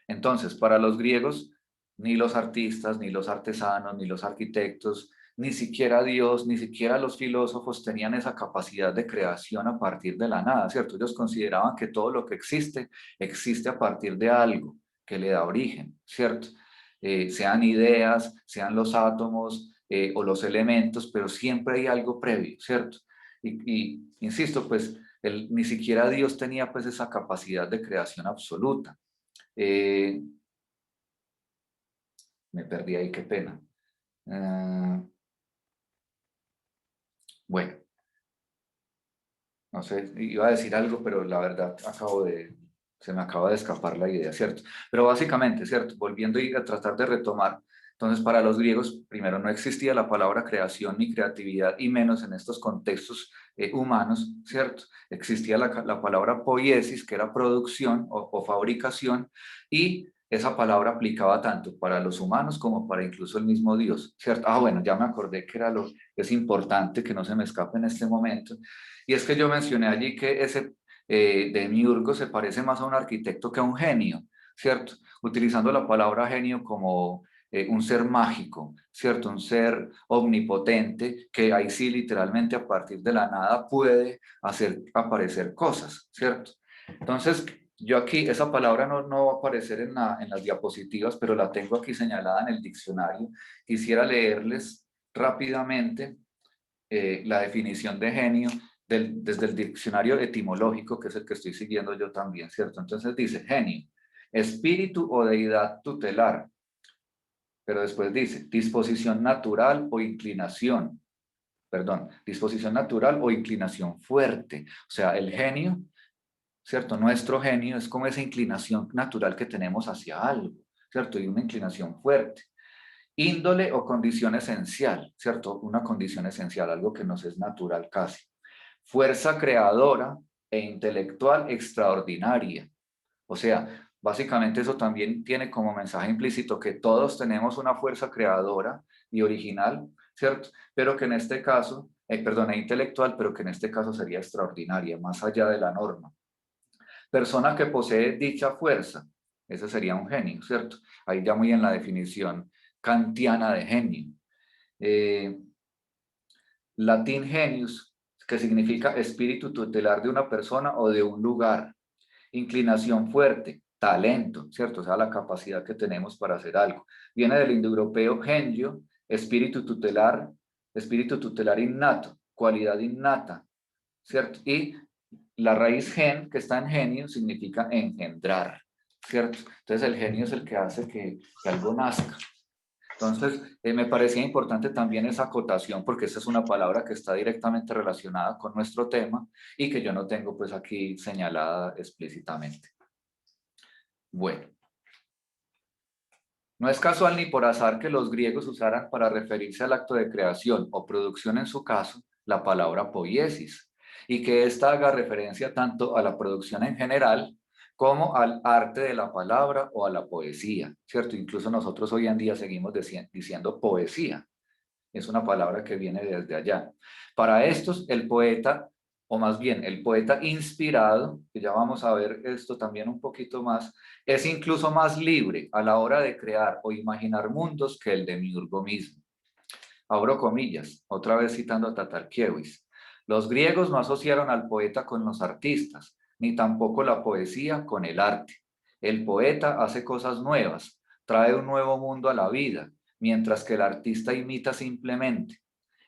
Entonces, para los griegos, ni los artistas, ni los artesanos, ni los arquitectos, ni siquiera Dios, ni siquiera los filósofos tenían esa capacidad de creación a partir de la nada, ¿cierto? Ellos consideraban que todo lo que existe, existe a partir de algo que le da origen, ¿cierto? Sean ideas, sean los átomos o los elementos, pero siempre hay algo previo, ¿cierto? Y insisto, pues ni siquiera Dios tenía pues esa capacidad de creación absoluta. Me perdí ahí, qué pena. Bueno, no sé, iba a decir algo, pero la verdad se me acaba de escapar la idea, ¿cierto? Pero básicamente, ¿cierto? Volviendo a tratar de retomar, entonces para los griegos, primero, no existía la palabra creación ni creatividad, y menos en estos contextos humanos, ¿cierto? Existía la palabra poiesis, que era producción o fabricación, y esa palabra aplicaba tanto para los humanos como para incluso el mismo Dios, ¿cierto? Ah, bueno, ya me acordé que era es importante que no se me escape en este momento, y es que yo mencioné allí que ese demiurgo se parece más a un arquitecto que a un genio, ¿cierto? Utilizando la palabra genio como un ser mágico, ¿cierto? Un ser omnipotente que ahí sí literalmente a partir de la nada puede hacer aparecer cosas, ¿cierto? Entonces, Yo aquí, esa palabra no va a aparecer en las diapositivas, pero la tengo aquí señalada en el diccionario. Quisiera leerles rápidamente la definición de genio desde el diccionario etimológico, que es el que estoy siguiendo yo también, ¿cierto? Entonces dice, genio, espíritu o deidad tutelar, pero después dice, disposición natural o inclinación, perdón, disposición natural o inclinación fuerte. O sea, el genio, ¿cierto? Nuestro genio es como esa inclinación natural que tenemos hacia algo, ¿cierto? Y una inclinación fuerte. Índole o condición esencial, ¿cierto? Una condición esencial, algo que nos es natural casi. Fuerza creadora e intelectual extraordinaria. O sea, básicamente eso también tiene como mensaje implícito que todos tenemos una fuerza creadora y original, ¿cierto? Pero que en este caso, perdón, intelectual, pero que en este caso sería extraordinaria, más allá de la norma. Persona que posee dicha fuerza, ese sería un genio, ¿cierto? Ahí ya muy en la definición kantiana de genio. Eh, Latín genius, que significa espíritu tutelar de una persona o de un lugar. Inclinación fuerte, talento, ¿cierto? O sea, la capacidad que tenemos para hacer algo. Viene del indoeuropeo genio, espíritu tutelar innato, cualidad innata, ¿cierto? Y la raíz gen, que está en genio, significa engendrar, ¿cierto? Entonces el genio es el que hace que algo nazca. Entonces, me parecía importante también esa acotación porque esa es una palabra que está directamente relacionada con nuestro tema y que yo no tengo pues aquí señalada explícitamente. Bueno, no es casual ni por azar que los griegos usaran para referirse al acto de creación o producción en su caso la palabra poiesis y que ésta haga referencia tanto a la producción en general como al arte de la palabra o a la poesía, ¿cierto? Incluso nosotros hoy en día seguimos diciendo poesía. Es una palabra que viene desde allá. Para estos, el poeta, o más bien el poeta inspirado, que ya vamos a ver esto también un poquito más, es incluso más libre a la hora de crear o imaginar mundos que el demiurgo mismo. Abro comillas, otra vez citando a Tatarkiewicz. Los griegos no asociaron al poeta con los artistas, ni tampoco la poesía con el arte. El poeta hace cosas nuevas, trae un nuevo mundo a la vida, mientras que el artista imita simplemente.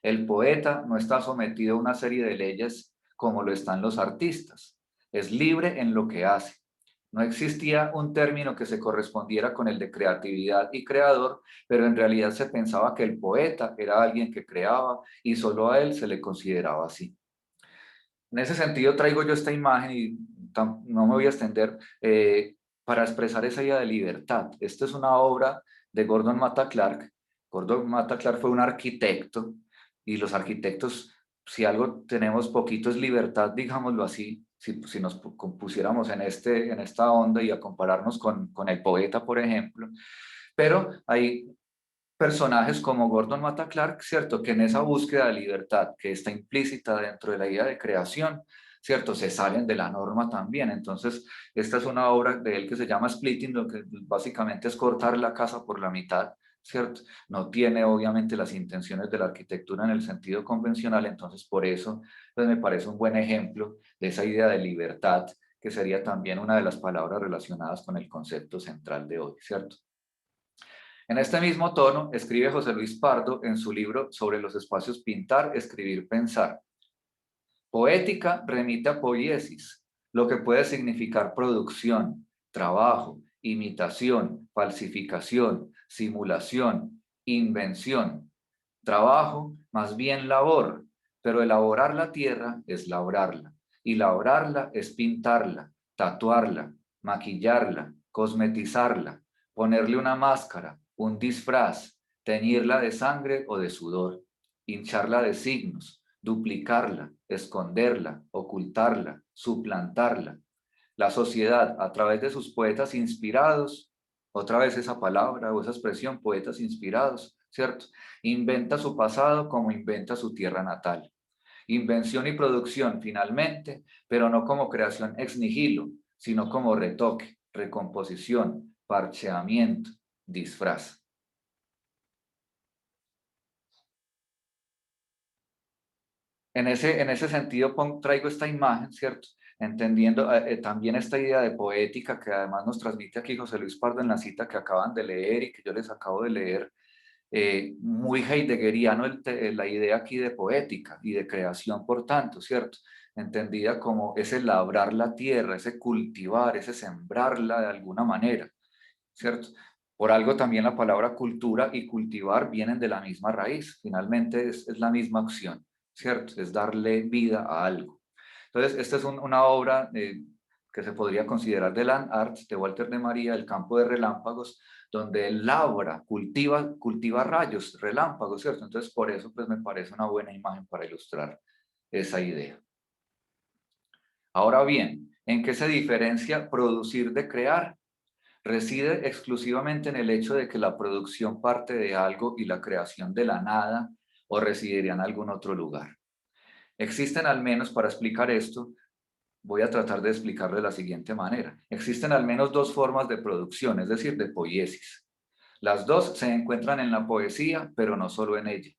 El poeta no está sometido a una serie de leyes como lo están los artistas. Es libre en lo que hace. No existía un término que se correspondiera con el de creatividad y creador, pero en realidad se pensaba que el poeta era alguien que creaba y solo a él se le consideraba así. En ese sentido traigo yo esta imagen y no me voy a extender para expresar esa idea de libertad. Esta es una obra de Gordon Matta Clark. Gordon Matta Clark fue un arquitecto y los arquitectos, si algo tenemos poquito es libertad, digámoslo así, si nos pusiéramos en esta onda y a compararnos con el poeta, por ejemplo. Pero hay personajes como Gordon Matta Clark, ¿cierto? Que en esa búsqueda de libertad que está implícita dentro de la idea de creación, ¿cierto? Se salen de la norma también. Entonces, esta es una obra de él que se llama Splitting, lo que básicamente es cortar la casa por la mitad, ¿cierto? No tiene obviamente las intenciones de la arquitectura en el sentido convencional, entonces por eso pues, me parece un buen ejemplo de esa idea de libertad, que sería también una de las palabras relacionadas con el concepto central de hoy, ¿cierto? En este mismo tono, escribe José Luis Pardo en su libro sobre los espacios pintar, escribir, pensar. Poética remite a poiesis, lo que puede significar producción, trabajo, imitación, falsificación, simulación, invención. Trabajo, más bien labor, pero elaborar la tierra es labrarla, y labrarla es pintarla, tatuarla, maquillarla, cosmetizarla, ponerle una máscara, un disfraz, teñirla de sangre o de sudor, hincharla de signos, duplicarla, esconderla, ocultarla, suplantarla. La sociedad, a través de sus poetas inspirados, otra vez esa palabra o esa expresión, poetas inspirados, ¿cierto? Inventa su pasado como inventa su tierra natal. Invención y producción, finalmente, pero no como creación ex nihilo, sino como retoque, recomposición, parcheamiento, disfraz. En ese sentido traigo esta imagen, ¿cierto? entendiendo también esta idea de poética que además nos transmite aquí José Luis Pardo en la cita que acaban de leer y que yo les acabo de leer, muy heideggeriano la idea aquí de poética y de creación, por tanto, ¿cierto? Entendida como ese labrar la tierra, ese cultivar, ese sembrarla de alguna manera, ¿cierto? Por algo también la palabra cultura y cultivar vienen de la misma raíz, finalmente es la misma acción, ¿cierto? Es darle vida a algo. Entonces, esta es una obra que se podría considerar de Land Art de Walter de María, El campo de relámpagos, donde él labra, cultiva rayos, relámpagos, ¿cierto? Entonces, por eso pues me parece una buena imagen para ilustrar esa idea. Ahora bien, ¿en qué se diferencia producir de crear? Reside exclusivamente en el hecho de que la producción parte de algo y la creación de la nada, o residiría en algún otro lugar. Existen al menos, para explicar esto, voy a tratar de explicarlo de la siguiente manera. Existen al menos dos formas de producción, es decir, de poiesis. Las dos se encuentran en la poesía, pero no solo en ella.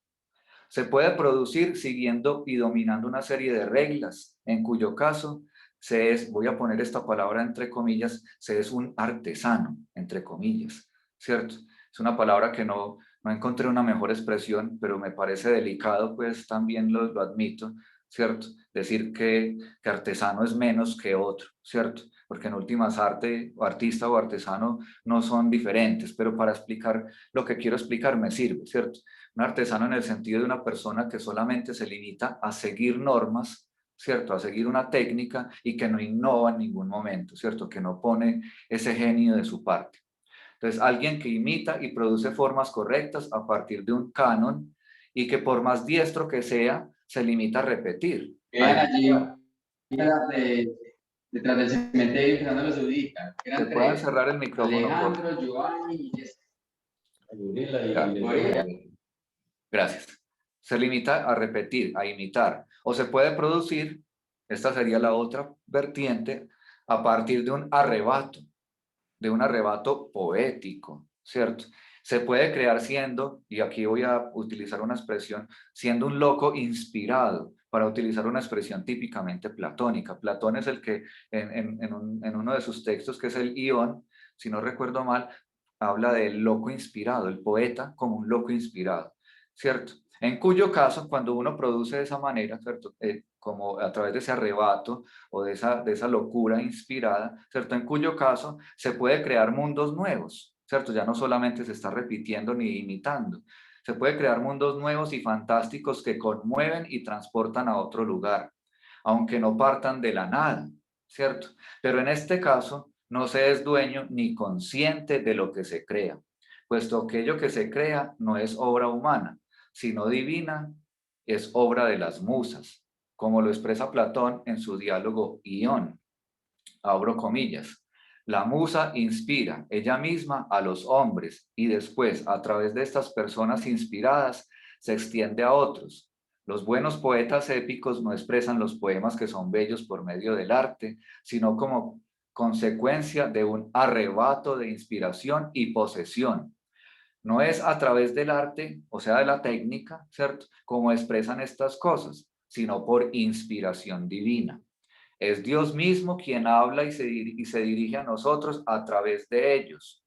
Se puede producir siguiendo y dominando una serie de reglas, en cuyo caso se es, voy a poner esta palabra entre comillas, se es un artesano, entre comillas, ¿cierto? Es una palabra que no encontré una mejor expresión, pero me parece delicado, pues también lo admito, ¿cierto? Decir que artesano es menos que otro, ¿cierto? Porque en últimas artista o artesano no son diferentes, pero para explicar lo que quiero explicar me sirve, ¿cierto? Un artesano en el sentido de una persona que solamente se limita a seguir normas, ¿cierto? A seguir una técnica y que no innova en ningún momento, ¿cierto? Que no pone ese genio de su parte. Entonces, alguien que imita y produce formas correctas a partir de un canon y que por más diestro que sea, se limita a repetir. Quedan allí detrás del cementerio esperando a los ubican. Se pueden cerrar el micrófono. Alejandro, Giovanni y Gracias. Se limita a repetir, a imitar. O se puede producir, esta sería la otra vertiente, a partir de un arrebato poético, ¿cierto? Se puede crear siendo, y aquí voy a utilizar una expresión, siendo un loco inspirado, para utilizar una expresión típicamente platónica. Platón es el que en uno de sus textos, que es el Ión, si no recuerdo mal, habla del loco inspirado, el poeta como un loco inspirado, ¿cierto? En cuyo caso, cuando uno produce de esa manera, ¿cierto? Como a través de ese arrebato o de esa locura inspirada, ¿cierto? En cuyo caso se puede crear mundos nuevos, ¿cierto? Ya no solamente se está repitiendo ni imitando, se puede crear mundos nuevos y fantásticos que conmueven y transportan a otro lugar, aunque no partan de la nada, ¿cierto? Pero en este caso no se es dueño ni consciente de lo que se crea, puesto que aquello que se crea no es obra humana, sino divina, es obra de las musas, como lo expresa Platón en su diálogo Ión. Abro comillas. La musa inspira ella misma a los hombres y después, a través de estas personas inspiradas, se extiende a otros. Los buenos poetas épicos no expresan los poemas que son bellos por medio del arte, sino como consecuencia de un arrebato de inspiración y posesión. No es a través del arte, o sea, de la técnica, ¿cierto?, como expresan estas cosas, sino por inspiración divina. Es Dios mismo quien habla y se dirige a nosotros a través de ellos.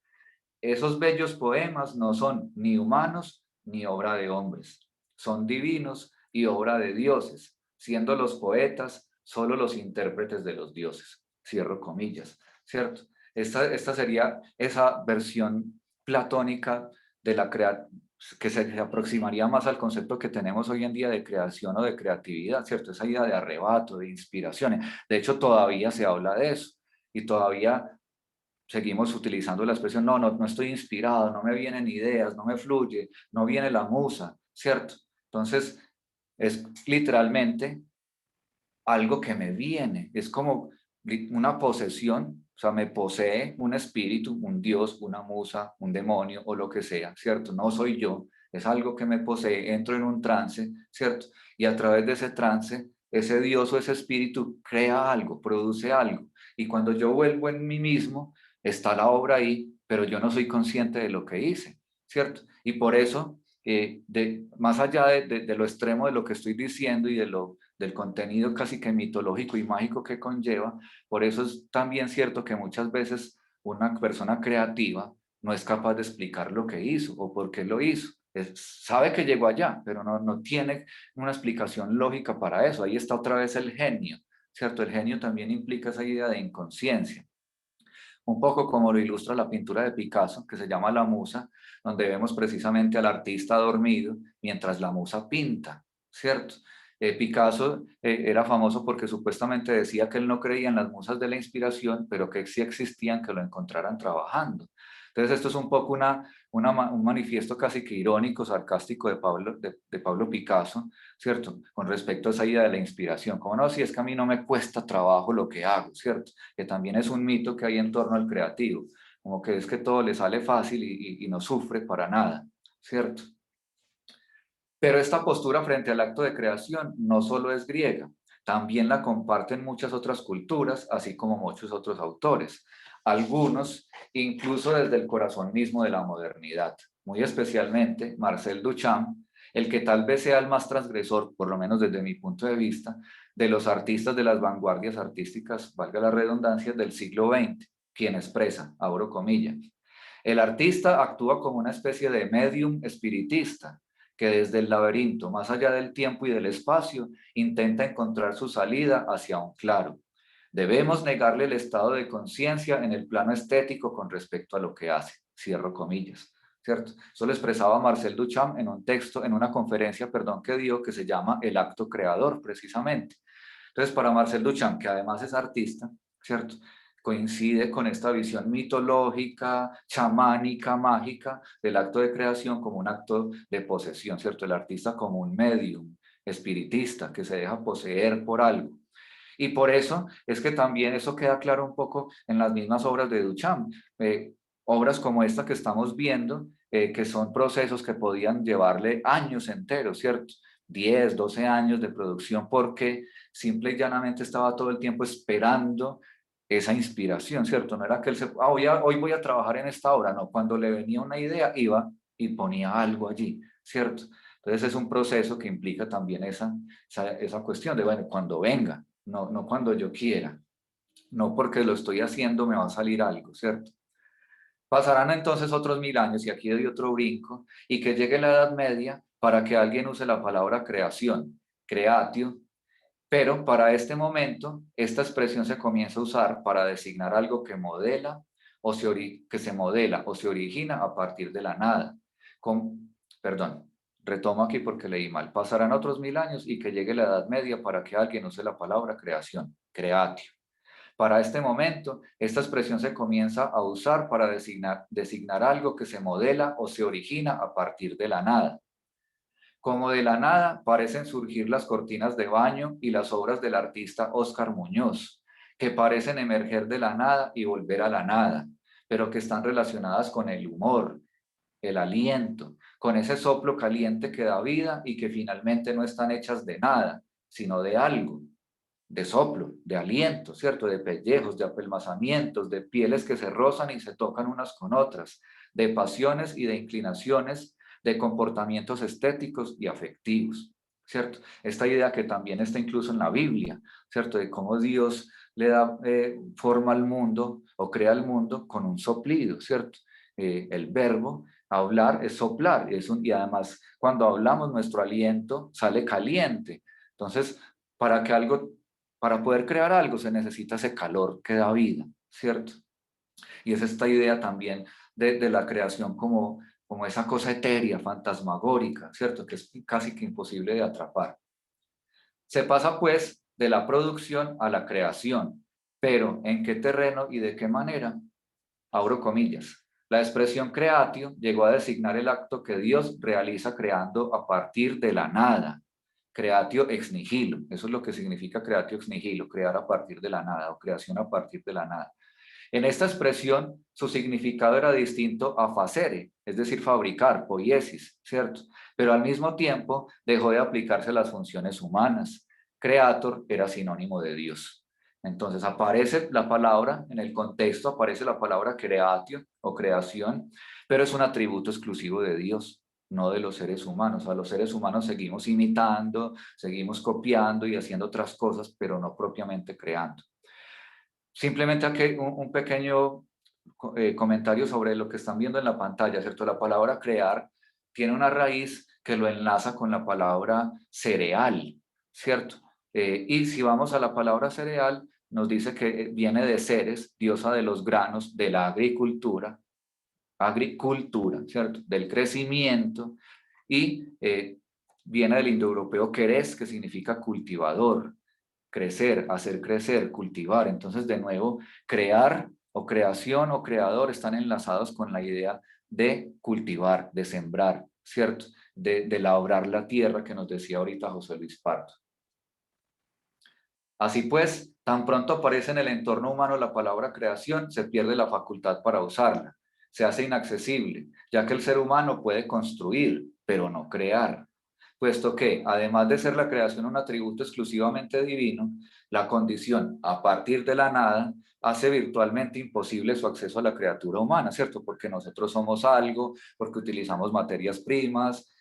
Esos bellos poemas no son ni humanos ni obra de hombres, son divinos y obra de dioses, siendo los poetas solo los intérpretes de los dioses. Cierro comillas, ¿cierto? Esta sería esa versión platónica de la que se aproximaría más al concepto que tenemos hoy en día de creación o de creatividad, ¿cierto? Esa idea de arrebato, de inspiración. De hecho, todavía se habla de eso y todavía seguimos utilizando la expresión, no estoy inspirado, no me vienen ideas, no me fluye, no viene la musa, ¿cierto? Entonces, es literalmente algo que me viene, es como una posesión, o sea, me posee un espíritu, un dios, una musa, un demonio o lo que sea, ¿cierto? No soy yo, es algo que me posee, entro en un trance, ¿cierto? Y a través de ese trance, ese dios o ese espíritu crea algo, produce algo. Y cuando yo vuelvo en mí mismo, está la obra ahí, pero yo no soy consciente de lo que hice, ¿cierto? Y por eso más allá de lo extremo de lo que estoy diciendo y del contenido casi que mitológico y mágico que conlleva, por eso es también cierto que muchas veces una persona creativa no es capaz de explicar lo que hizo o por qué lo hizo. Sabe que llegó allá, pero no tiene una explicación lógica para eso. Ahí está otra vez el genio, ¿cierto? El genio también implica esa idea de inconsciencia. Un poco como lo ilustra la pintura de Picasso, que se llama La Musa, donde vemos precisamente al artista dormido mientras la musa pinta, ¿cierto? Picasso era famoso porque supuestamente decía que él no creía en las musas de la inspiración, pero que sí existían, que lo encontraran trabajando. Entonces esto es un poco un manifiesto casi que irónico, sarcástico de Pablo Picasso, ¿cierto? Con respecto a esa idea de la inspiración. Como no, si es que a mí no me cuesta trabajo lo que hago, ¿cierto? Que también es un mito que hay en torno al creativo, como que es que todo le sale fácil y no sufre para nada, ¿cierto? Pero esta postura frente al acto de creación no solo es griega, también la comparten muchas otras culturas, así como muchos otros autores, algunos incluso desde el corazón mismo de la modernidad, muy especialmente Marcel Duchamp, el que tal vez sea el más transgresor, por lo menos desde mi punto de vista, de los artistas de las vanguardias artísticas, valga la redundancia, del siglo XX, quien expresa, abro comillas, el artista actúa como una especie de medium espiritista, que desde el laberinto, más allá del tiempo y del espacio, intenta encontrar su salida hacia un claro. Debemos negarle el estado de conciencia en el plano estético con respecto a lo que hace. Cierro comillas. ¿Cierto? Eso lo expresaba Marcel Duchamp en un texto, en una conferencia, que dio, que se llama El acto creador, precisamente. Entonces, para Marcel Duchamp, que además es artista, ¿cierto? Coincide con esta visión mitológica, chamánica, mágica del acto de creación como un acto de posesión, ¿cierto? El artista como un medium espiritista que se deja poseer por algo. Y por eso es que también eso queda claro un poco en las mismas obras de Duchamp. Obras como esta que estamos viendo, que son procesos que podían llevarle años enteros, ¿cierto? 10, 12 años de producción porque simple y llanamente estaba todo el tiempo esperando esa inspiración, ¿cierto? No era que él hoy voy a trabajar en esta obra, no, cuando le venía una idea iba y ponía algo allí, ¿cierto? Entonces es un proceso que implica también esa cuestión de, bueno, cuando venga, no cuando yo quiera, no porque lo estoy haciendo me va a salir algo, ¿cierto? Pasarán entonces otros 1000 años, y aquí doy otro brinco, y que llegue la Edad Media para que alguien use la palabra creación, creatio, pero para este momento, esta expresión se comienza a usar para designar algo que modela que se modela o se origina a partir de la nada. Perdón, retomo aquí porque leí mal. Pasarán otros 1000 años y que llegue la Edad Media para que alguien use la palabra creación, creatio. Para este momento, esta expresión se comienza a usar para designar algo que se modela o se origina a partir de la nada. Como de la nada parecen surgir las cortinas de baño y las obras del artista Óscar Muñoz, que parecen emerger de la nada y volver a la nada, pero que están relacionadas con el humor, el aliento, con ese soplo caliente que da vida y que finalmente no están hechas de nada, sino de algo, de soplo, de aliento, ¿cierto? De pellejos, de apelmazamientos, de pieles que se rozan y se tocan unas con otras, de pasiones y de inclinaciones, de comportamientos estéticos y afectivos, ¿cierto? Esta idea que también está incluso en la Biblia, ¿cierto? De cómo Dios le da forma al mundo o crea el mundo con un soplido, ¿cierto? El verbo hablar es soplar, y además cuando hablamos nuestro aliento sale caliente. Entonces, para que para poder crear algo se necesita ese calor que da vida, ¿cierto? Y es esta idea también de la creación como esa cosa etérea, fantasmagórica, ¿cierto? Que es casi que imposible de atrapar. Se pasa pues de la producción a la creación, pero ¿en qué terreno y de qué manera? Abro comillas. La expresión creatio llegó a designar el acto que Dios realiza creando a partir de la nada. Creatio ex nihilo, eso es lo que significa creatio ex nihilo, crear a partir de la nada o creación a partir de la nada. En esta expresión, su significado era distinto a facere, es decir, fabricar, poiesis, ¿cierto? Pero al mismo tiempo dejó de aplicarse a las funciones humanas. Creator era sinónimo de Dios. Entonces aparece la palabra, en el contexto aparece la palabra creatio o creación, pero es un atributo exclusivo de Dios. no de los seres humanos. A los seres humanos seguimos imitando, seguimos copiando y haciendo otras cosas, pero no propiamente creando. Simplemente aquí un pequeño comentario sobre lo que están viendo en la pantalla, ¿cierto? La palabra crear tiene una raíz que lo enlaza con la palabra cereal, ¿cierto? Y si vamos a la palabra cereal, nos dice que viene de Ceres, diosa de los granos, de la agricultura, ¿cierto? Del crecimiento, y viene del indoeuropeo querés, que significa cultivador, crecer, hacer crecer, cultivar. Entonces, de nuevo, crear o creación o creador están enlazados con la idea de cultivar, de sembrar, ¿cierto? De labrar la tierra que nos decía ahorita José Luis Pardo. Así pues, tan pronto aparece en el entorno humano la palabra creación, se pierde la facultad para usarla. Se hace inaccesible, ya que el ser humano puede construir, pero no crear. Puesto que, además de ser la creación un atributo exclusivamente divino, la condición a partir de la nada hace virtualmente imposible su acceso a la criatura humana, ¿cierto? Porque nosotros somos algo, porque utilizamos materias primas,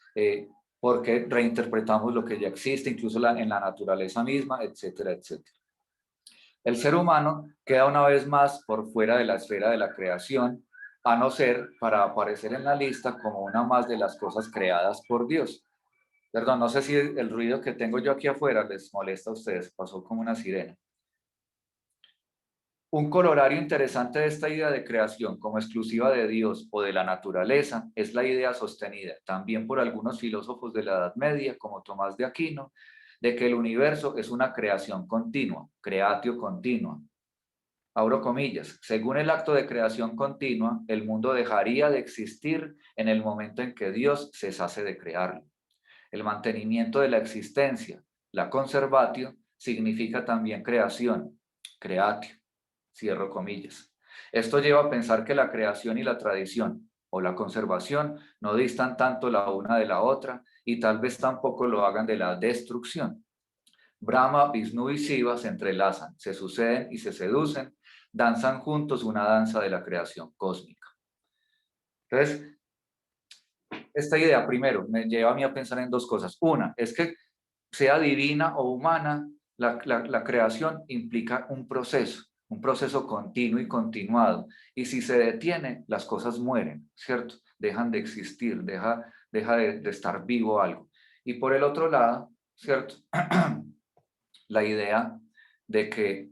porque reinterpretamos lo que ya existe, incluso en la naturaleza misma, etcétera, etcétera. El ser humano queda una vez más por fuera de la esfera de la creación, a no ser para aparecer en la lista como una más de las cosas creadas por Dios. Perdón, no sé si el ruido que tengo yo aquí afuera les molesta a ustedes, pasó como una sirena. Un corolario interesante de esta idea de creación como exclusiva de Dios o de la naturaleza es la idea sostenida también por algunos filósofos de la Edad Media, como Tomás de Aquino, de que el universo es una creación continua, creatio continua. Abro comillas, según el acto de creación continua, el mundo dejaría de existir en el momento en que Dios cesase de crearlo. El mantenimiento de la existencia, la conservatio, significa también creación, creatio. Cierro comillas. Esto lleva a pensar que la creación y la tradición o la conservación no distan tanto la una de la otra y tal vez tampoco lo hagan de la destrucción. Brahma, Vishnu y Shiva se entrelazan, se suceden y se seducen, danzan juntos una danza de la creación cósmica. Entonces, esta idea primero me lleva a mí a pensar en dos cosas. Una, es que sea divina o humana, la creación implica un proceso continuo y continuado. Y si se detiene, las cosas mueren, ¿cierto? Dejan de existir, deja de estar vivo algo. Y por el otro lado, ¿cierto? La idea de que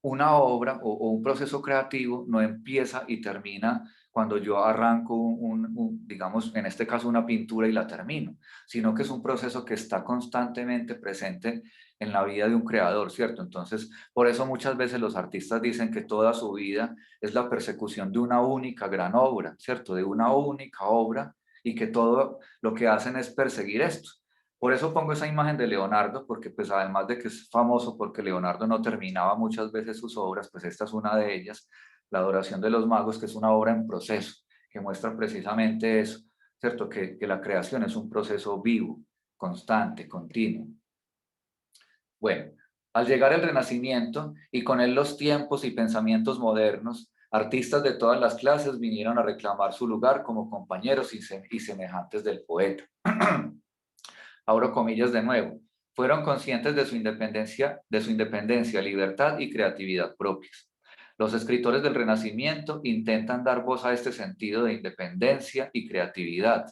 una obra o un proceso creativo no empieza y termina cuando yo arranco digamos, en este caso una pintura y la termino, sino que es un proceso que está constantemente presente en la vida de un creador, ¿cierto? Entonces, por eso muchas veces los artistas dicen que toda su vida es la persecución de una única gran obra, ¿cierto? De una única obra, y que todo lo que hacen es perseguir esto. Por eso pongo esa imagen de Leonardo, porque pues además de que es famoso porque Leonardo no terminaba muchas veces sus obras, pues esta es una de ellas, La Adoración de los Magos, que es una obra en proceso, que muestra precisamente eso, ¿cierto? Que la creación es un proceso vivo, constante, continuo. Bueno, al llegar el Renacimiento y con él los tiempos y pensamientos modernos, artistas de todas las clases vinieron a reclamar su lugar como compañeros y semejantes del poeta. Abro comillas de nuevo, fueron conscientes de su independencia, libertad y creatividad propias. Los escritores del Renacimiento intentan dar voz a este sentido de independencia y creatividad,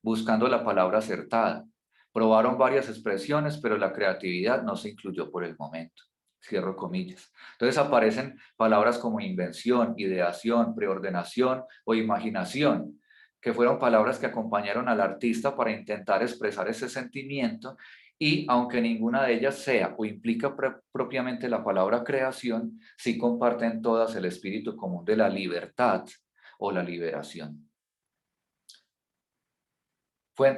buscando la palabra acertada. Probaron varias expresiones, pero la creatividad no se incluyó por el momento. Cierro comillas. Entonces aparecen palabras como invención, ideación, preordenación o imaginación, que fueron palabras que acompañaron al artista para intentar expresar ese sentimiento, y aunque ninguna de ellas sea o implica propiamente la palabra creación, sí comparten todas el espíritu común de la libertad o la liberación. Fue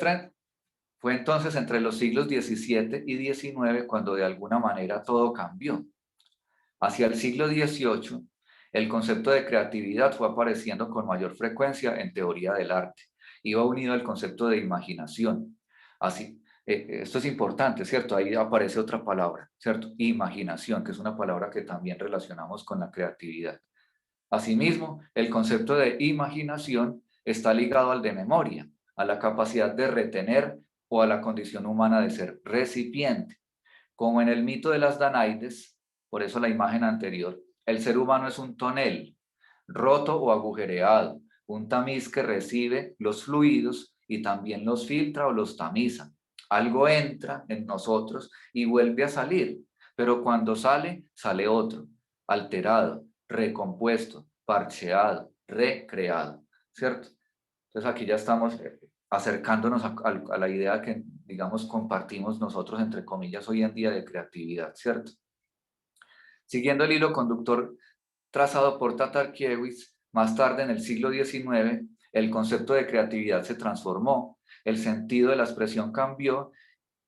entonces entre los siglos XVII y XIX cuando de alguna manera todo cambió. Hacia el siglo XVIII, el concepto de creatividad fue apareciendo con mayor frecuencia en teoría del arte. Iba unido al concepto de imaginación. Así, esto es importante, ¿cierto? Ahí aparece otra palabra, ¿cierto? Imaginación, que es una palabra que también relacionamos con la creatividad. Asimismo, el concepto de imaginación está ligado al de memoria, a la capacidad de retener o a la condición humana de ser recipiente. Como en el mito de las Danaides, por eso la imagen anterior, el ser humano es un tonel, roto o agujereado, un tamiz que recibe los fluidos y también los filtra o los tamiza. Algo entra en nosotros y vuelve a salir, pero cuando sale, sale otro, alterado, recompuesto, parcheado, recreado, ¿cierto? Entonces aquí ya estamos acercándonos a la idea que, digamos, compartimos nosotros, entre comillas, hoy en día de creatividad, ¿cierto? Siguiendo el hilo conductor trazado por Tatarkiewicz, más tarde en el siglo XIX, el concepto de creatividad se transformó, el sentido de la expresión cambió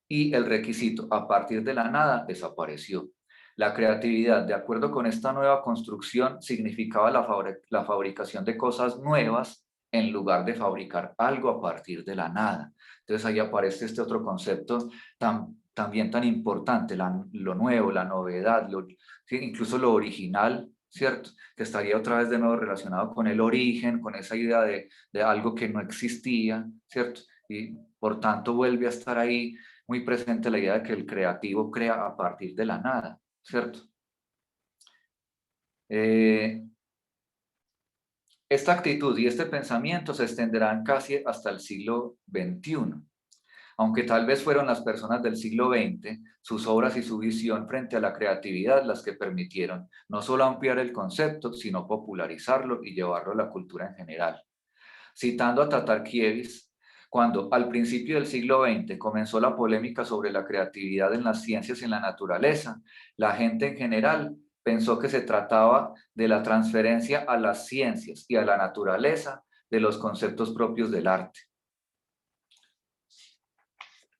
y el requisito a partir de la nada desapareció. La creatividad, de acuerdo con esta nueva construcción, significaba la fabricación de cosas nuevas en lugar de fabricar algo a partir de la nada. Entonces ahí aparece este otro concepto también tan importante, lo nuevo, la novedad, ¿sí? Incluso lo original, ¿cierto? Que estaría otra vez de nuevo relacionado con el origen, con esa idea de algo que no existía, ¿cierto? Y por tanto vuelve a estar ahí muy presente la idea de que el creativo crea a partir de la nada, ¿cierto? Esta actitud y este pensamiento se extenderán casi hasta el siglo XXI. Aunque tal vez fueron las personas del siglo XX, sus obras y su visión frente a la creatividad las que permitieron no solo ampliar el concepto, sino popularizarlo y llevarlo a la cultura en general. Citando a Tatarkiewicz, cuando al principio del siglo XX comenzó la polémica sobre la creatividad en las ciencias y en la naturaleza, la gente en general pensó que se trataba de la transferencia a las ciencias y a la naturaleza de los conceptos propios del arte.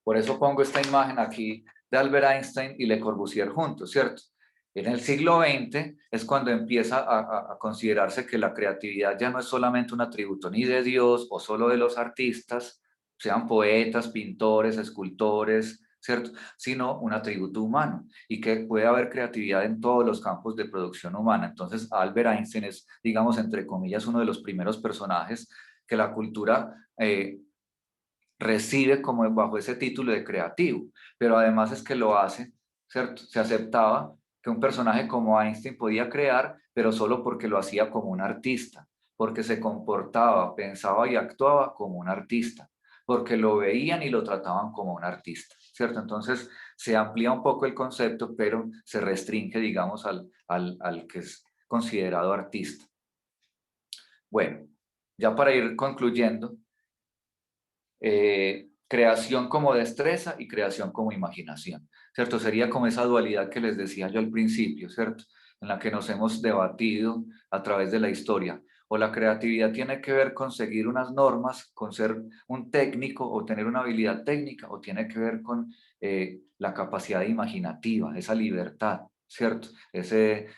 Por eso pongo esta imagen aquí de Albert Einstein y Le Corbusier juntos, ¿cierto? En el siglo XX es cuando empieza a considerarse que la creatividad ya no es solamente un atributo ni de Dios o solo de los artistas, sean poetas, pintores, escultores, ¿cierto? Sino un atributo humano y que puede haber creatividad en todos los campos de producción humana. Entonces, Albert Einstein es, digamos, entre comillas, uno de los primeros personajes que la cultura recibe como bajo ese título de creativo, pero además es que lo hace, ¿cierto? Se aceptaba que un personaje como Einstein podía crear, pero solo porque lo hacía como un artista, porque se comportaba, pensaba y actuaba como un artista, porque lo veían y lo trataban como un artista, ¿cierto? Entonces se amplía un poco el concepto, pero se restringe, digamos, al que es considerado artista. Bueno, ya para ir concluyendo, creación como destreza y creación como imaginación, ¿cierto? Sería como esa dualidad que les decía yo al principio, ¿cierto? En la que nos hemos debatido a través de la historia. O la creatividad tiene que ver con seguir unas normas, con ser un técnico o tener una habilidad técnica, o tiene que ver con la capacidad imaginativa, esa libertad, ¿cierto? Ese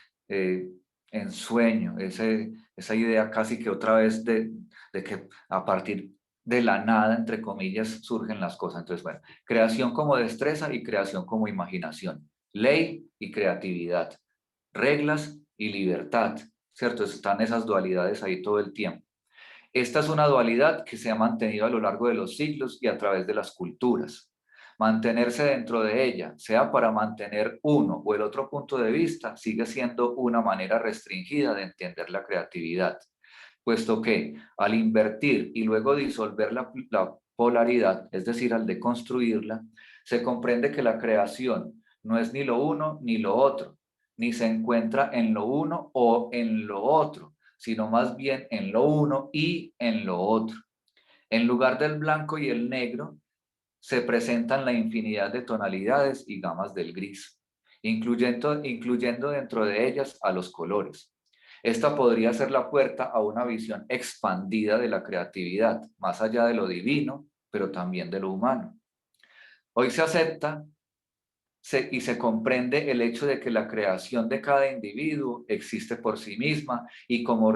ensueño, esa idea casi que otra vez de que a partir de la nada, entre comillas, surgen las cosas. Entonces, bueno, creación como destreza y creación como imaginación, ley y creatividad, reglas y libertad, ¿cierto? Están esas dualidades ahí todo el tiempo. Esta es una dualidad que se ha mantenido a lo largo de los siglos y a través de las culturas. Mantenerse dentro de ella, sea para mantener uno o el otro punto de vista, sigue siendo una manera restringida de entender la creatividad, puesto que al invertir y luego disolver la polaridad, es decir, al deconstruirla, se comprende que la creación no es ni lo uno ni lo otro, ni se encuentra en lo uno o en lo otro, sino más bien en lo uno y en lo otro. En lugar del blanco y el negro, se presentan la infinidad de tonalidades y gamas del gris, incluyendo dentro de ellas a los colores. Esta podría ser la puerta a una visión expandida de la creatividad, más allá de lo divino, pero también de lo humano. Hoy se acepta y se comprende el hecho de que la creación de cada individuo existe por sí misma y como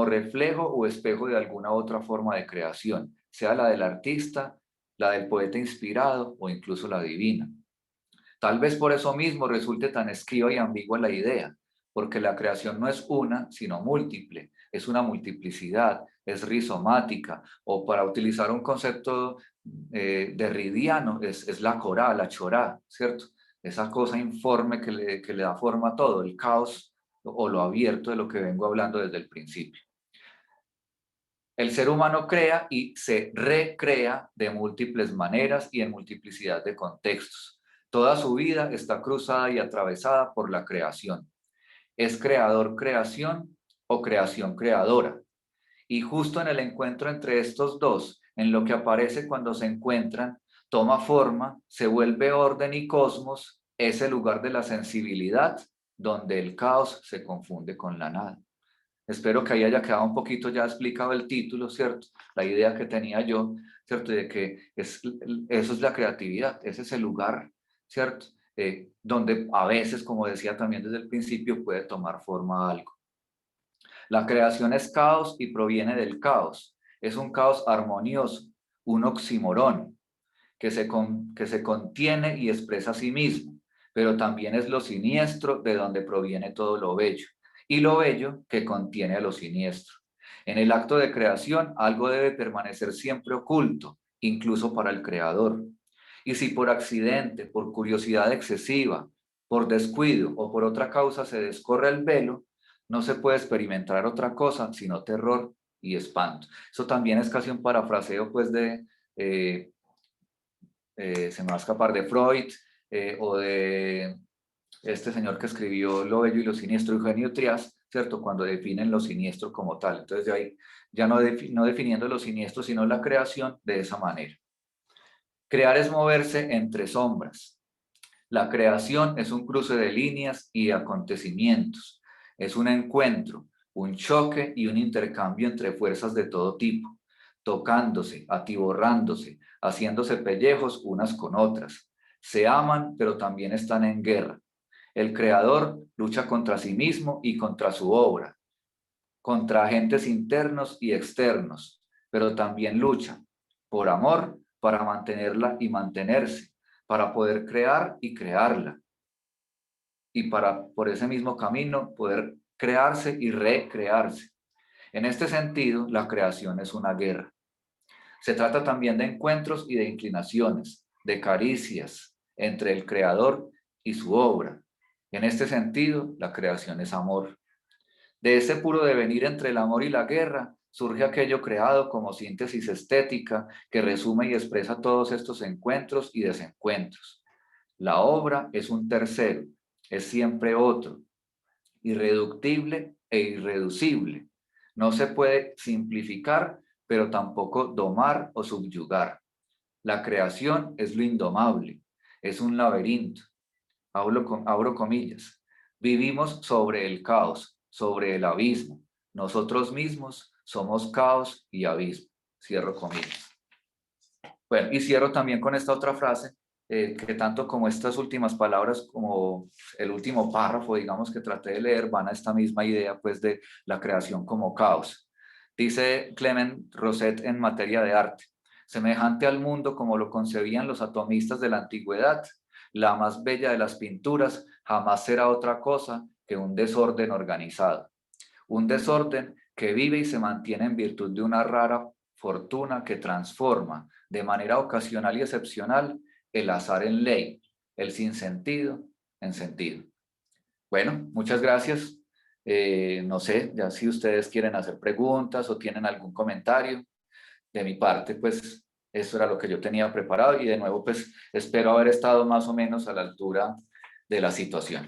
reflejo o espejo de alguna otra forma de creación, sea la del artista, la del poeta inspirado o incluso la divina. Tal vez por eso mismo resulte tan esquiva y ambigua la idea, porque la creación no es una, sino múltiple, es una multiplicidad, es rizomática, o para utilizar un concepto derridiano, es la corá, la chorá, ¿cierto? Esa cosa informe que le da forma a todo, el caos o lo abierto de lo que vengo hablando desde el principio. El ser humano crea y se recrea de múltiples maneras y en multiplicidad de contextos. Toda su vida está cruzada y atravesada por la creación. Es creador-creación o creación-creadora. Y justo en el encuentro entre estos dos, en lo que aparece cuando se encuentran, toma forma, se vuelve orden y cosmos, es el lugar de la sensibilidad donde el caos se confunde con la nada. Espero que ahí haya quedado un poquito ya explicado el título, ¿cierto? La idea que tenía yo, ¿cierto? De que eso es la creatividad, ese es el lugar, ¿cierto? Donde a veces, como decía también desde el principio, puede tomar forma algo. La creación es caos y proviene del caos. Es un caos armonioso, un oxímoron que se contiene y expresa a sí mismo, pero también es lo siniestro de donde proviene todo lo bello, y lo bello que contiene a lo siniestro. En el acto de creación, algo debe permanecer siempre oculto, incluso para el creador. Y si por accidente, por curiosidad excesiva, por descuido o por otra causa se descorre el velo, no se puede experimentar otra cosa sino terror y espanto. Eso también es casi un parafraseo pues de... se me va a escapar de Freud o de este señor que escribió Lo Bello y lo Siniestro, Eugenio Trias, ¿cierto? Cuando definen lo siniestro como tal. Entonces de ahí ya no definiendo lo siniestro, sino la creación de esa manera. Crear es moverse entre sombras. La creación es un cruce de líneas y acontecimientos. Es un encuentro, un choque y un intercambio entre fuerzas de todo tipo, tocándose, atiborrándose, haciéndose pellejos unas con otras. Se aman, pero también están en guerra. El creador lucha contra sí mismo y contra su obra, contra agentes internos y externos, pero también lucha por amor para mantenerla y mantenerse, para poder crear y crearla, y para, por ese mismo camino, poder crearse y recrearse. En este sentido, la creación es una guerra. Se trata también de encuentros y de inclinaciones, de caricias entre el creador y su obra. En este sentido, la creación es amor. De ese puro devenir entre el amor y la guerra, surge aquello creado como síntesis estética que resume y expresa todos estos encuentros y desencuentros. La obra es un tercero, es siempre otro, irreductible e irreducible. No se puede simplificar, pero tampoco domar o subyugar. La creación es lo indomable, es un laberinto. Abro comillas. Vivimos sobre el caos, sobre el abismo. Nosotros mismos somos caos y abismo. Cierro comillas. Bueno, y cierro también con esta otra frase, que tanto como estas últimas palabras como el último párrafo, digamos, que traté de leer, van a esta misma idea, pues, de la creación como caos. Dice Clement Rosset en materia de arte: semejante al mundo como lo concebían los atomistas de la antigüedad, la más bella de las pinturas jamás será otra cosa que un desorden organizado. Un desorden que vive y se mantiene en virtud de una rara fortuna que transforma de manera ocasional y excepcional el azar en ley, el sinsentido en sentido. Bueno, muchas gracias. No sé, ya si ustedes quieren hacer preguntas o tienen algún comentario. De mi parte, pues eso era lo que yo tenía preparado y de nuevo, pues espero haber estado más o menos a la altura de la situación.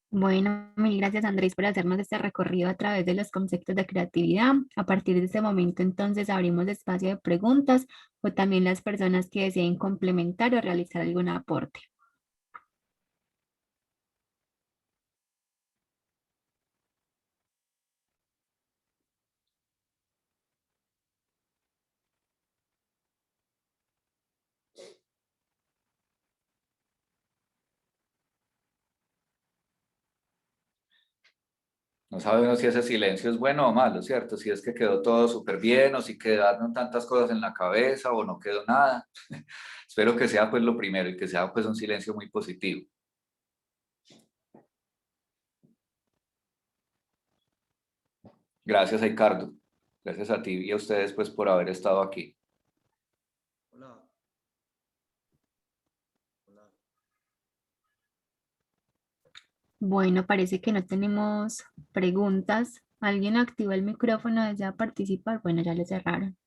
Bueno, mil gracias Andrés por hacernos este recorrido a través de los conceptos de creatividad. A partir de este momento entonces abrimos espacio de preguntas o también las personas que deseen complementar o realizar algún aporte. No sabe uno si ese silencio es bueno o malo, ¿cierto? Si es que quedó todo súper bien o si quedaron tantas cosas en la cabeza o no quedó nada. Espero que sea pues lo primero y que sea pues un silencio muy positivo. Gracias, Ricardo. Gracias a ti y a ustedes pues por haber estado aquí. Hola. Hola. Bueno, parece que no tenemos preguntas. ¿Alguien activa el micrófono desea participar? Bueno, ya lo cerraron.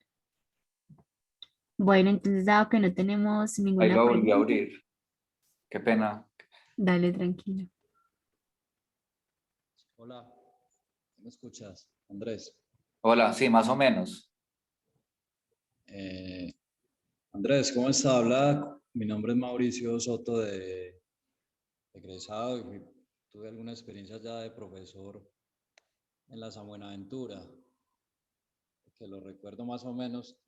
Bueno, entonces dado que no tenemos Ahí ninguna lo volví a pregunta, abrir. Qué pena. dale tranquilo. Hola. ¿Me escuchas? Andrés. Hola, sí, más o menos. Andrés, ¿cómo está? Habla. Mi nombre es Mauricio Soto de egresado y tuve alguna experiencia ya de profesor en la San Buenaventura, que lo recuerdo más o menos.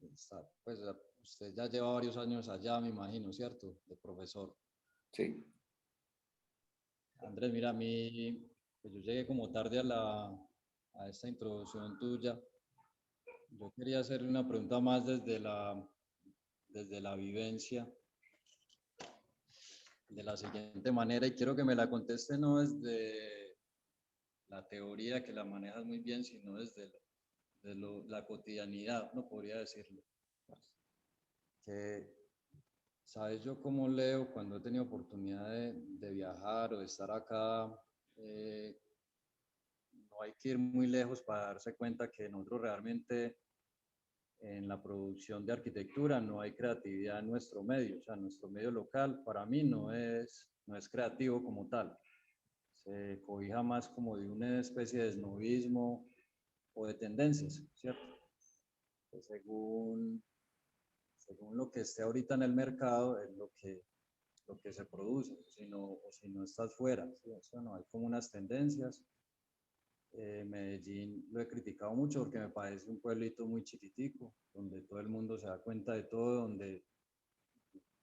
Pues usted ya lleva varios años allá, me imagino, ¿cierto? De profesor. Sí. Andrés, mira, a mí, pues yo llegué como tarde a esta introducción tuya. Yo quería hacerle una pregunta más desde la vivencia, de la siguiente manera, y quiero que me la conteste no desde la teoría que la manejas muy bien, sino desde la cotidianidad, no podría decirlo. Que, ¿sabes yo cómo leo cuando he tenido oportunidad de viajar o de estar acá? No hay que ir muy lejos para darse cuenta que nosotros realmente en la producción de arquitectura no hay creatividad en nuestro medio, o sea, nuestro medio local para mí no es creativo como tal, se cobija más como de una especie de snobismo o de tendencias, ¿cierto? Que según lo que esté ahorita en el mercado es lo que se produce, o si no estás fuera, ¿sí? O sea, no hay como unas tendencias. Medellín lo he criticado mucho porque me parece un pueblito muy chiquitico, donde todo el mundo se da cuenta de todo, donde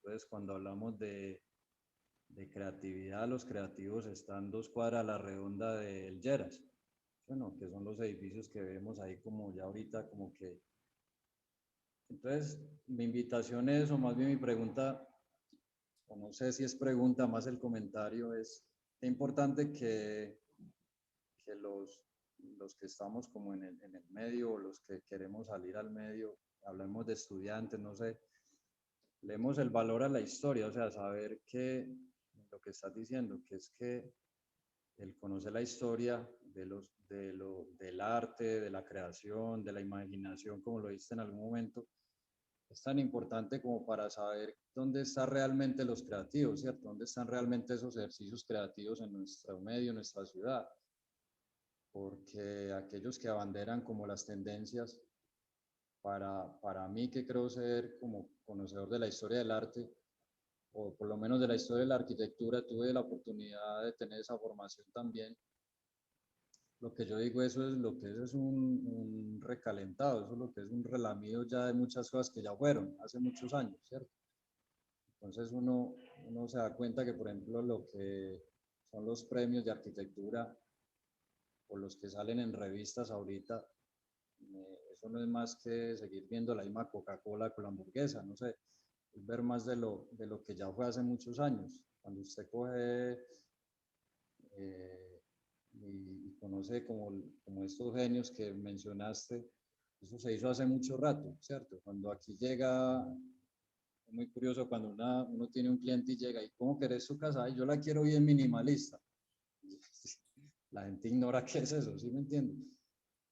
pues cuando hablamos de creatividad, los creativos están 2 cuadras a la redonda del Lleras, bueno, que son los edificios que vemos ahí como ya ahorita como que... Entonces, mi invitación es, o más bien mi pregunta, o no sé si es pregunta, más el comentario es, qué importante que los que estamos como en el medio o los que queremos salir al medio, hablemos de estudiantes, no sé, leemos el valor a la historia, o sea, saber que lo que estás diciendo, que es que el conocer la historia del arte, de la creación, de la imaginación, como lo viste en algún momento, es tan importante como para saber dónde están realmente los creativos, ¿cierto? ¿Dónde están realmente esos ejercicios creativos en nuestro medio, en nuestra ciudad? Porque aquellos que abanderan como las tendencias, para mí que creo ser como conocedor de la historia del arte, o por lo menos de la historia de la arquitectura, tuve la oportunidad de tener esa formación también. Lo que yo digo, eso es lo que es un recalentado, eso es lo que es un relamido ya de muchas cosas que ya fueron hace muchos años, ¿cierto? Entonces uno se da cuenta que, por ejemplo, lo que son los premios de arquitectura o los que salen en revistas ahorita, eso no es más que seguir viendo la misma Coca-Cola con la hamburguesa, no sé, es ver más de lo que ya fue hace muchos años. Cuando usted coge y conoce como estos genios que mencionaste, eso se hizo hace mucho rato, ¿cierto? Cuando aquí llega, es muy curioso cuando uno tiene un cliente y llega y ¿cómo querés su casa? Ay, yo la quiero bien minimalista. La gente ignora qué es eso, ¿sí me entiendes?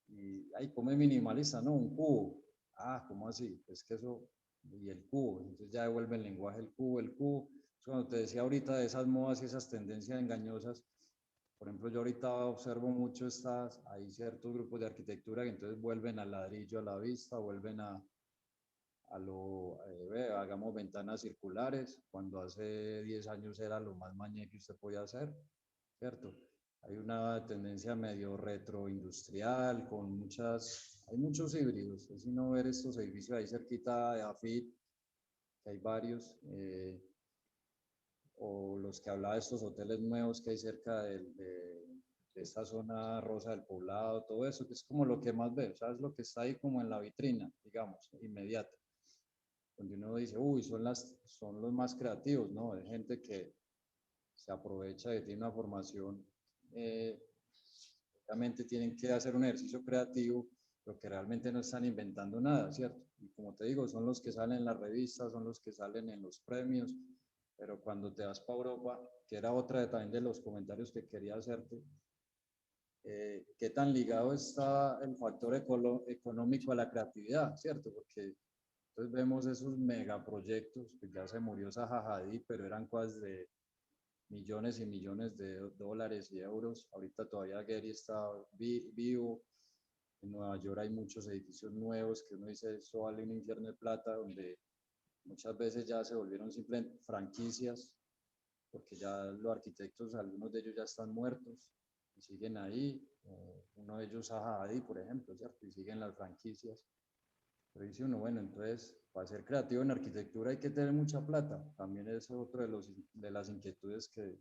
Y, ay, ¿cómo es minimalista? No, un cubo. Ah, ¿cómo así? Es que eso, y el cubo, entonces ya devuelve el lenguaje el cubo, el cubo. Cuando te decía ahorita de esas modas y esas tendencias engañosas, por ejemplo, yo ahorita observo mucho hay ciertos grupos de arquitectura que entonces vuelven al ladrillo a la vista, vuelven hagamos ventanas circulares, cuando hace 10 años era lo más mañé que usted podía hacer, ¿cierto? Hay una tendencia medio retroindustrial, hay muchos híbridos, es sino ver estos edificios ahí cerquita de AFIT, que hay varios, o los que hablaba de estos hoteles nuevos que hay cerca de esta zona rosa del poblado, todo eso, que es como lo que más veo, ¿sabes? Lo que está ahí como en la vitrina, digamos, inmediata, donde uno dice, uy, son los más creativos, ¿no? Hay gente que se aprovecha y tiene una formación obviamente tienen que hacer un ejercicio creativo, pero que realmente no están inventando nada, ¿cierto? Y como te digo, son los que salen en las revistas, son los que salen en los premios, pero cuando te vas para Europa, que era otra también de los comentarios que quería hacerte, ¿qué tan ligado está el factor económico a la creatividad, ¿cierto? Porque entonces vemos esos megaproyectos, pues ya se murió Zaha Hadid, pero eran cosas de millones y millones de dólares y euros. Ahorita todavía Getty está vivo. En Nueva York hay muchos edificios nuevos que uno dice, eso vale un infierno de plata, donde muchas veces ya se volvieron simplemente franquicias, porque ya los arquitectos, algunos de ellos ya están muertos y siguen ahí. Uno de ellos, Zaha Hadid, por ejemplo, ¿cierto? Y siguen las franquicias. Pero dice uno, bueno, entonces, para ser creativo en arquitectura hay que tener mucha plata. También es otro de las inquietudes que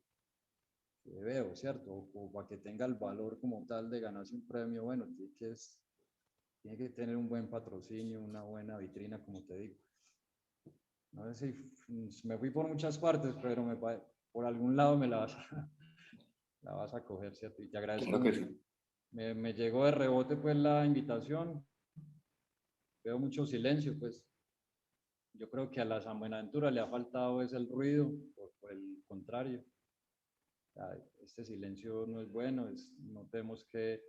veo, ¿cierto? O para que tenga el valor como tal de ganarse un premio, bueno, tiene que tener un buen patrocinio, una buena vitrina, como te digo. No sé si me fui por muchas partes, pero por algún lado me la vas a coger, ¿cierto? Y te agradezco Claro que mucho. sí. Me llegó de rebote pues la invitación. Veo mucho silencio, pues. Yo creo que a la San Buenaventura le ha faltado es el ruido, por el contrario. Este silencio no es bueno, no tenemos que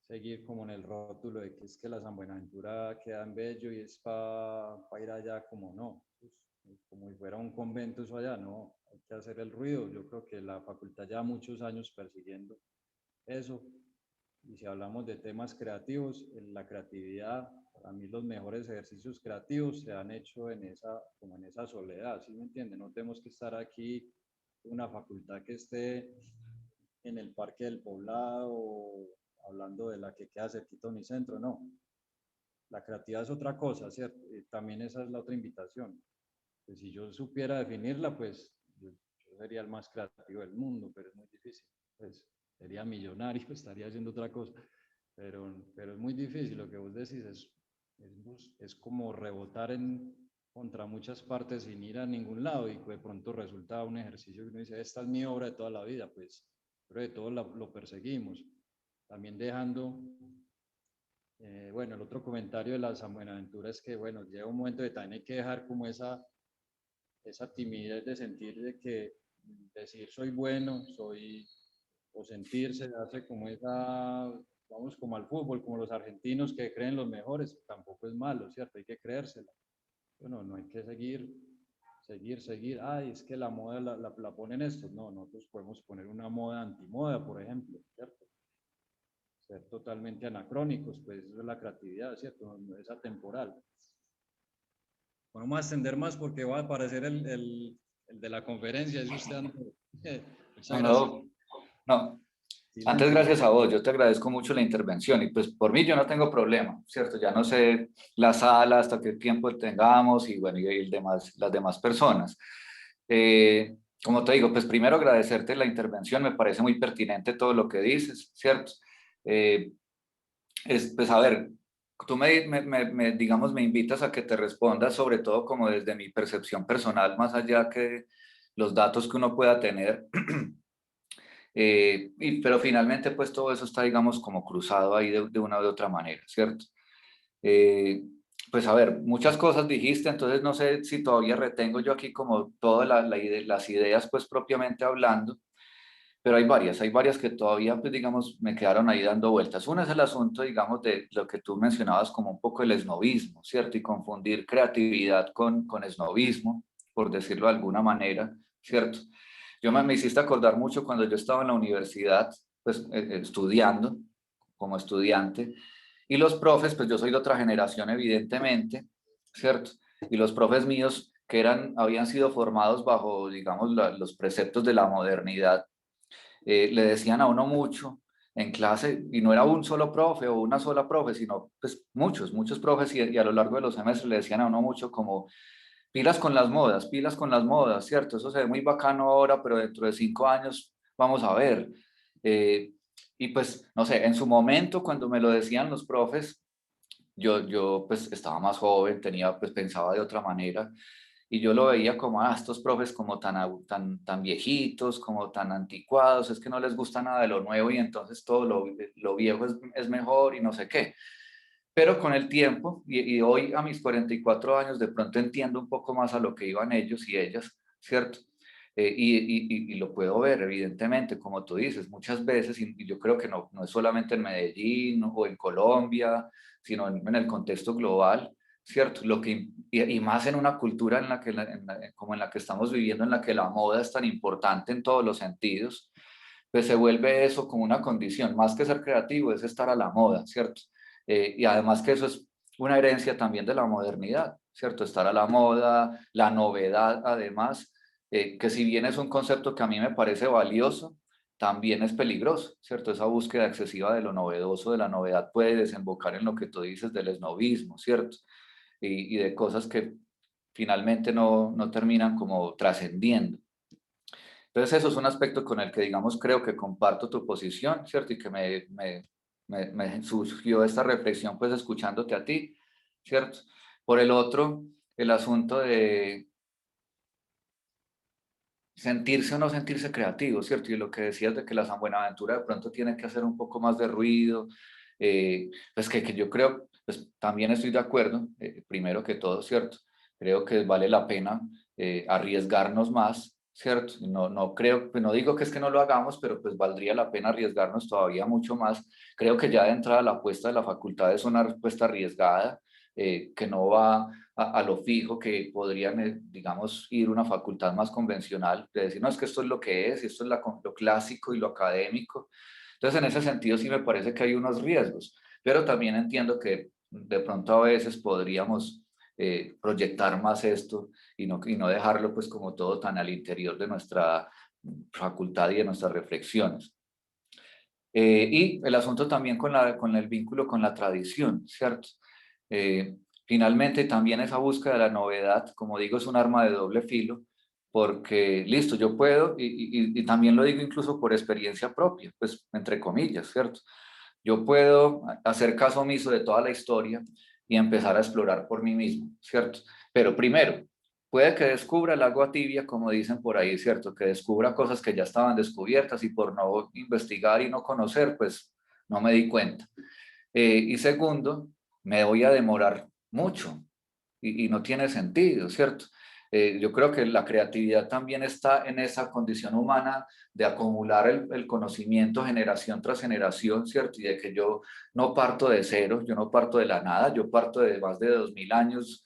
seguir como en el rótulo de que es que la San Buenaventura queda en Bello y es para ir allá, como no, pues, como si fuera un convento eso allá, no, hay que hacer el ruido. Yo creo que la facultad lleva muchos años persiguiendo eso. Y si hablamos de temas creativos, en la creatividad, para mí los mejores ejercicios creativos se han hecho como en esa soledad, ¿sí me entienden? No tenemos que estar aquí en una facultad que esté en el Parque del Poblado, hablando de la que queda cerquita de Unicentro, no. La creatividad es otra cosa, ¿cierto? Y también esa es la otra invitación. Pues si yo supiera definirla, pues yo sería el más creativo del mundo, pero es muy difícil. Pues sería millonario, estaría haciendo otra cosa. Pero es muy difícil, lo que vos decís es como rebotar contra muchas partes sin ir a ningún lado y de pronto resulta un ejercicio que uno dice, esta es mi obra de toda la vida, pues, pero de todo lo perseguimos. También dejando, bueno, el otro comentario de la San Buenaventura es que, bueno, llega un momento de también hay que dejar como esa timidez de sentir de que decir soy bueno, o sentirse, hace como vamos como al fútbol, como los argentinos que creen los mejores, tampoco es malo, ¿cierto? Hay que creérsela. Bueno, no hay que seguir. Ay, es que la moda la ponen estos. No, nosotros podemos poner una moda antimoda, por ejemplo, ¿cierto? Ser totalmente anacrónicos, pues eso es la creatividad, ¿cierto? No es atemporal. Bueno, vamos a extender más porque va a aparecer el de la conferencia. Es usted, muchas gracias. No. Antes, Silencio. gracias a vos, yo te agradezco mucho la intervención y pues por mí yo no tengo problema, ¿cierto? Ya no sé la sala, hasta qué tiempo tengamos y bueno, y las demás personas. Como te digo, pues primero agradecerte la intervención, me parece muy pertinente todo lo que dices, ¿cierto? Pues a ver, tú digamos, me invitas a que te responda sobre todo como desde mi percepción personal, más allá que los datos que uno pueda tener. Pero finalmente, pues todo eso está, digamos, como cruzado ahí de una u otra manera, ¿cierto? Eh, pues a ver, muchas cosas dijiste, entonces no sé si todavía retengo yo aquí como todas las ideas, pues propiamente hablando, pero hay varias que todavía, pues digamos, me quedaron ahí dando vueltas. Una es el asunto, digamos, de lo que tú mencionabas como un poco el esnovismo, ¿cierto? Y confundir creatividad con esnovismo, por decirlo de alguna manera, ¿cierto? Me hiciste acordar mucho cuando yo estaba en la universidad, pues estudiando, como estudiante, y los profes, pues yo soy de otra generación evidentemente, ¿cierto? Y los profes míos que habían sido formados bajo, digamos, los preceptos de la modernidad, le decían a uno mucho en clase, y no era un solo profe o una sola profe, sino pues muchos profes, y a lo largo de los semestres le decían a uno mucho como pilas con las modas, ¿cierto? Eso se ve muy bacano ahora, pero dentro de 5 años vamos a ver. Y pues, no sé, en su momento cuando me lo decían los profes, yo pues estaba más joven, pues pensaba de otra manera. y yo lo veía como, estos profes como tan viejitos, como tan anticuados, es que no les gusta nada de lo nuevo y entonces todo lo viejo es mejor y no sé qué. Pero con el tiempo, y hoy a mis 44 años, de pronto entiendo un poco más a lo que iban ellos y ellas, ¿cierto? Y lo puedo ver, evidentemente, como tú dices, muchas veces, y yo creo que no es solamente en Medellín o en Colombia, sino en el contexto global, ¿cierto? Y más en una cultura en la que, como en la que estamos viviendo, en la que la moda es tan importante en todos los sentidos, pues se vuelve eso como una condición, más que ser creativo, es estar a la moda, ¿cierto? Y además que eso es una herencia también de la modernidad, ¿cierto? Estar a la moda, la novedad, además, que si bien es un concepto que a mí me parece valioso, también es peligroso, ¿cierto? Esa búsqueda excesiva de lo novedoso, de la novedad, puede desembocar en lo que tú dices del esnovismo, ¿cierto? Y de cosas que finalmente no terminan como trascendiendo. Entonces eso es un aspecto con el que, digamos, creo que comparto tu posición, ¿cierto? Y que me surgió esta reflexión, pues, escuchándote a ti, ¿cierto? Por el otro, el asunto de sentirse o no sentirse creativo, ¿cierto? Y lo que decías de que la San Buenaventura de pronto tiene que hacer un poco más de ruido, pues que yo creo, pues también estoy de acuerdo, primero que todo, ¿cierto? Creo que vale la pena arriesgarnos más, ¿cierto? No creo, pues no digo que es que no lo hagamos, pero pues valdría la pena arriesgarnos todavía mucho más. Creo que ya de entrada la apuesta de la facultad es una respuesta arriesgada, que no va a lo fijo que podrían, digamos, ir una facultad más convencional, de decir, no, es que esto es lo que es, y esto es lo clásico y lo académico. Entonces, en ese sentido, sí me parece que hay unos riesgos, pero también entiendo que de pronto a veces podríamos proyectar más esto y no dejarlo pues como todo tan al interior de nuestra facultad y de nuestras reflexiones. Y el asunto también con el vínculo con la tradición, ¿cierto? Finalmente, también esa búsqueda de la novedad, como digo, es un arma de doble filo, porque, listo, yo puedo, y también lo digo incluso por experiencia propia, pues, entre comillas, ¿cierto? Yo puedo hacer caso omiso de toda la historia y empezar a explorar por mí mismo, ¿cierto? Pero primero, puede que descubra el agua tibia, como dicen por ahí, ¿cierto? Que descubra cosas que ya estaban descubiertas y por no investigar y no conocer, pues no me di cuenta. Y segundo, me voy a demorar mucho y no tiene sentido, ¿cierto? Yo creo que la creatividad también está en esa condición humana de acumular el conocimiento generación tras generación, ¿cierto? Y de que yo no parto de cero, yo no parto de la nada, yo parto de más de 2000 años,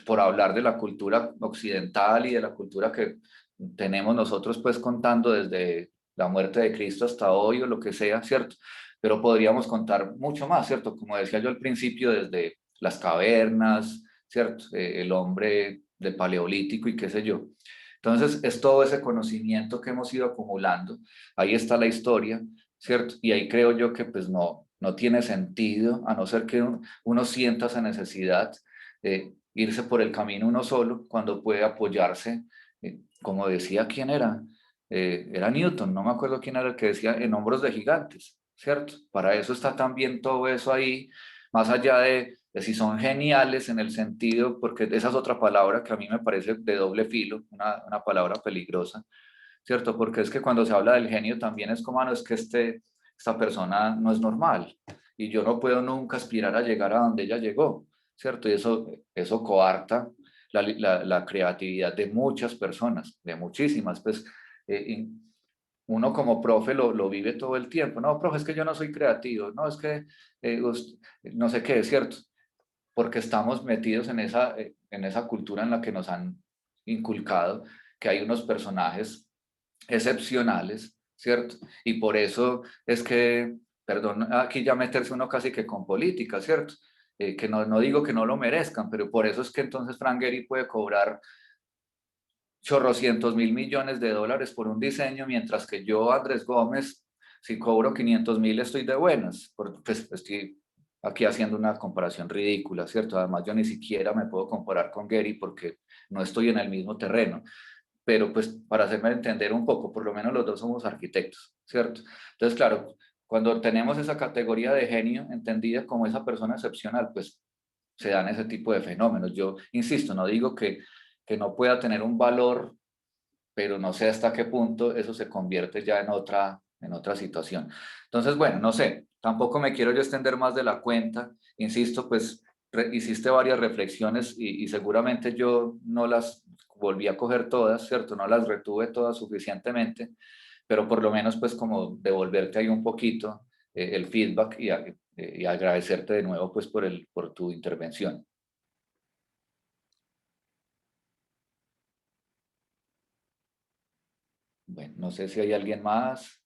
por hablar de la cultura occidental y de la cultura que tenemos nosotros, pues contando desde la muerte de Cristo hasta hoy o lo que sea, ¿cierto? Pero podríamos contar mucho más, ¿cierto? Como decía yo al principio, desde las cavernas, ¿cierto? El hombre del paleolítico y qué sé yo. Entonces, es todo ese conocimiento que hemos ido acumulando. Ahí está la historia, ¿cierto? Y ahí creo yo que pues no tiene sentido, a no ser que uno sienta esa necesidad de irse por el camino uno solo, cuando puede apoyarse, como decía, ¿quién era? Era Newton, no me acuerdo quién era el que decía, en hombros de gigantes, ¿cierto? Para eso está también todo eso ahí, más allá de si son geniales en el sentido, porque esa es otra palabra que a mí me parece de doble filo, una palabra peligrosa, ¿cierto? Porque es que cuando se habla del genio también es como, no, es que esta persona no es normal y yo no puedo nunca aspirar a llegar a donde ella llegó, ¿cierto? Y eso coarta la creatividad de muchas personas, de muchísimas, pues uno como profe lo vive todo el tiempo, no, profe, es que yo no soy creativo, no, es que no sé qué, es cierto, porque estamos metidos en esa cultura en la que nos han inculcado que hay unos personajes excepcionales, ¿cierto? Y por eso es que, perdón, aquí ya meterse uno casi que con política, ¿cierto? Que no digo que no lo merezcan, pero por eso es que entonces Frank Gehry puede cobrar chorrocientos mil millones de dólares por un diseño, mientras que yo, Andrés Gómez, si cobro 500.000 estoy de buenas, porque pues, estoy aquí haciendo una comparación ridícula, ¿cierto? Además yo ni siquiera me puedo comparar con Gehry porque no estoy en el mismo terreno, pero pues para hacerme entender un poco, por lo menos los dos somos arquitectos, ¿cierto? Entonces, claro, cuando tenemos esa categoría de genio entendida como esa persona excepcional, pues se dan ese tipo de fenómenos. Yo insisto, no digo que que no pueda tener un valor, pero no sé hasta qué punto eso se convierte ya en otra situación. Entonces, bueno, no sé, tampoco me quiero yo extender más de la cuenta. Insisto, pues hiciste varias reflexiones y seguramente yo no las volví a coger todas, ¿cierto? No las retuve todas suficientemente, pero por lo menos pues como devolverte ahí un poquito el feedback y agradecerte de nuevo pues por tu intervención. Bueno, no sé si hay alguien más.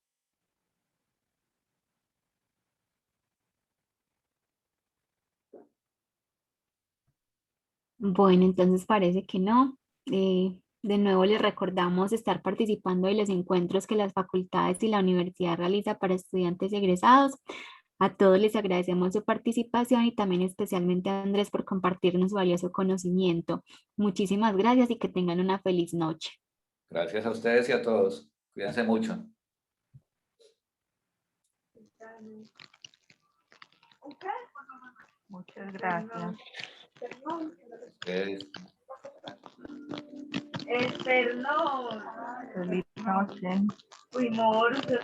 Bueno, entonces parece que no. De nuevo les recordamos estar participando de los encuentros que las facultades y la universidad realiza para estudiantes egresados. A todos les agradecemos su participación y también especialmente a Andrés por compartirnos su valioso conocimiento. Muchísimas gracias y que tengan una feliz noche. Gracias a ustedes y a todos. Cuídense mucho. Muchas gracias. Ustedes. Perdón. Feliz noche. Uy, amor, usted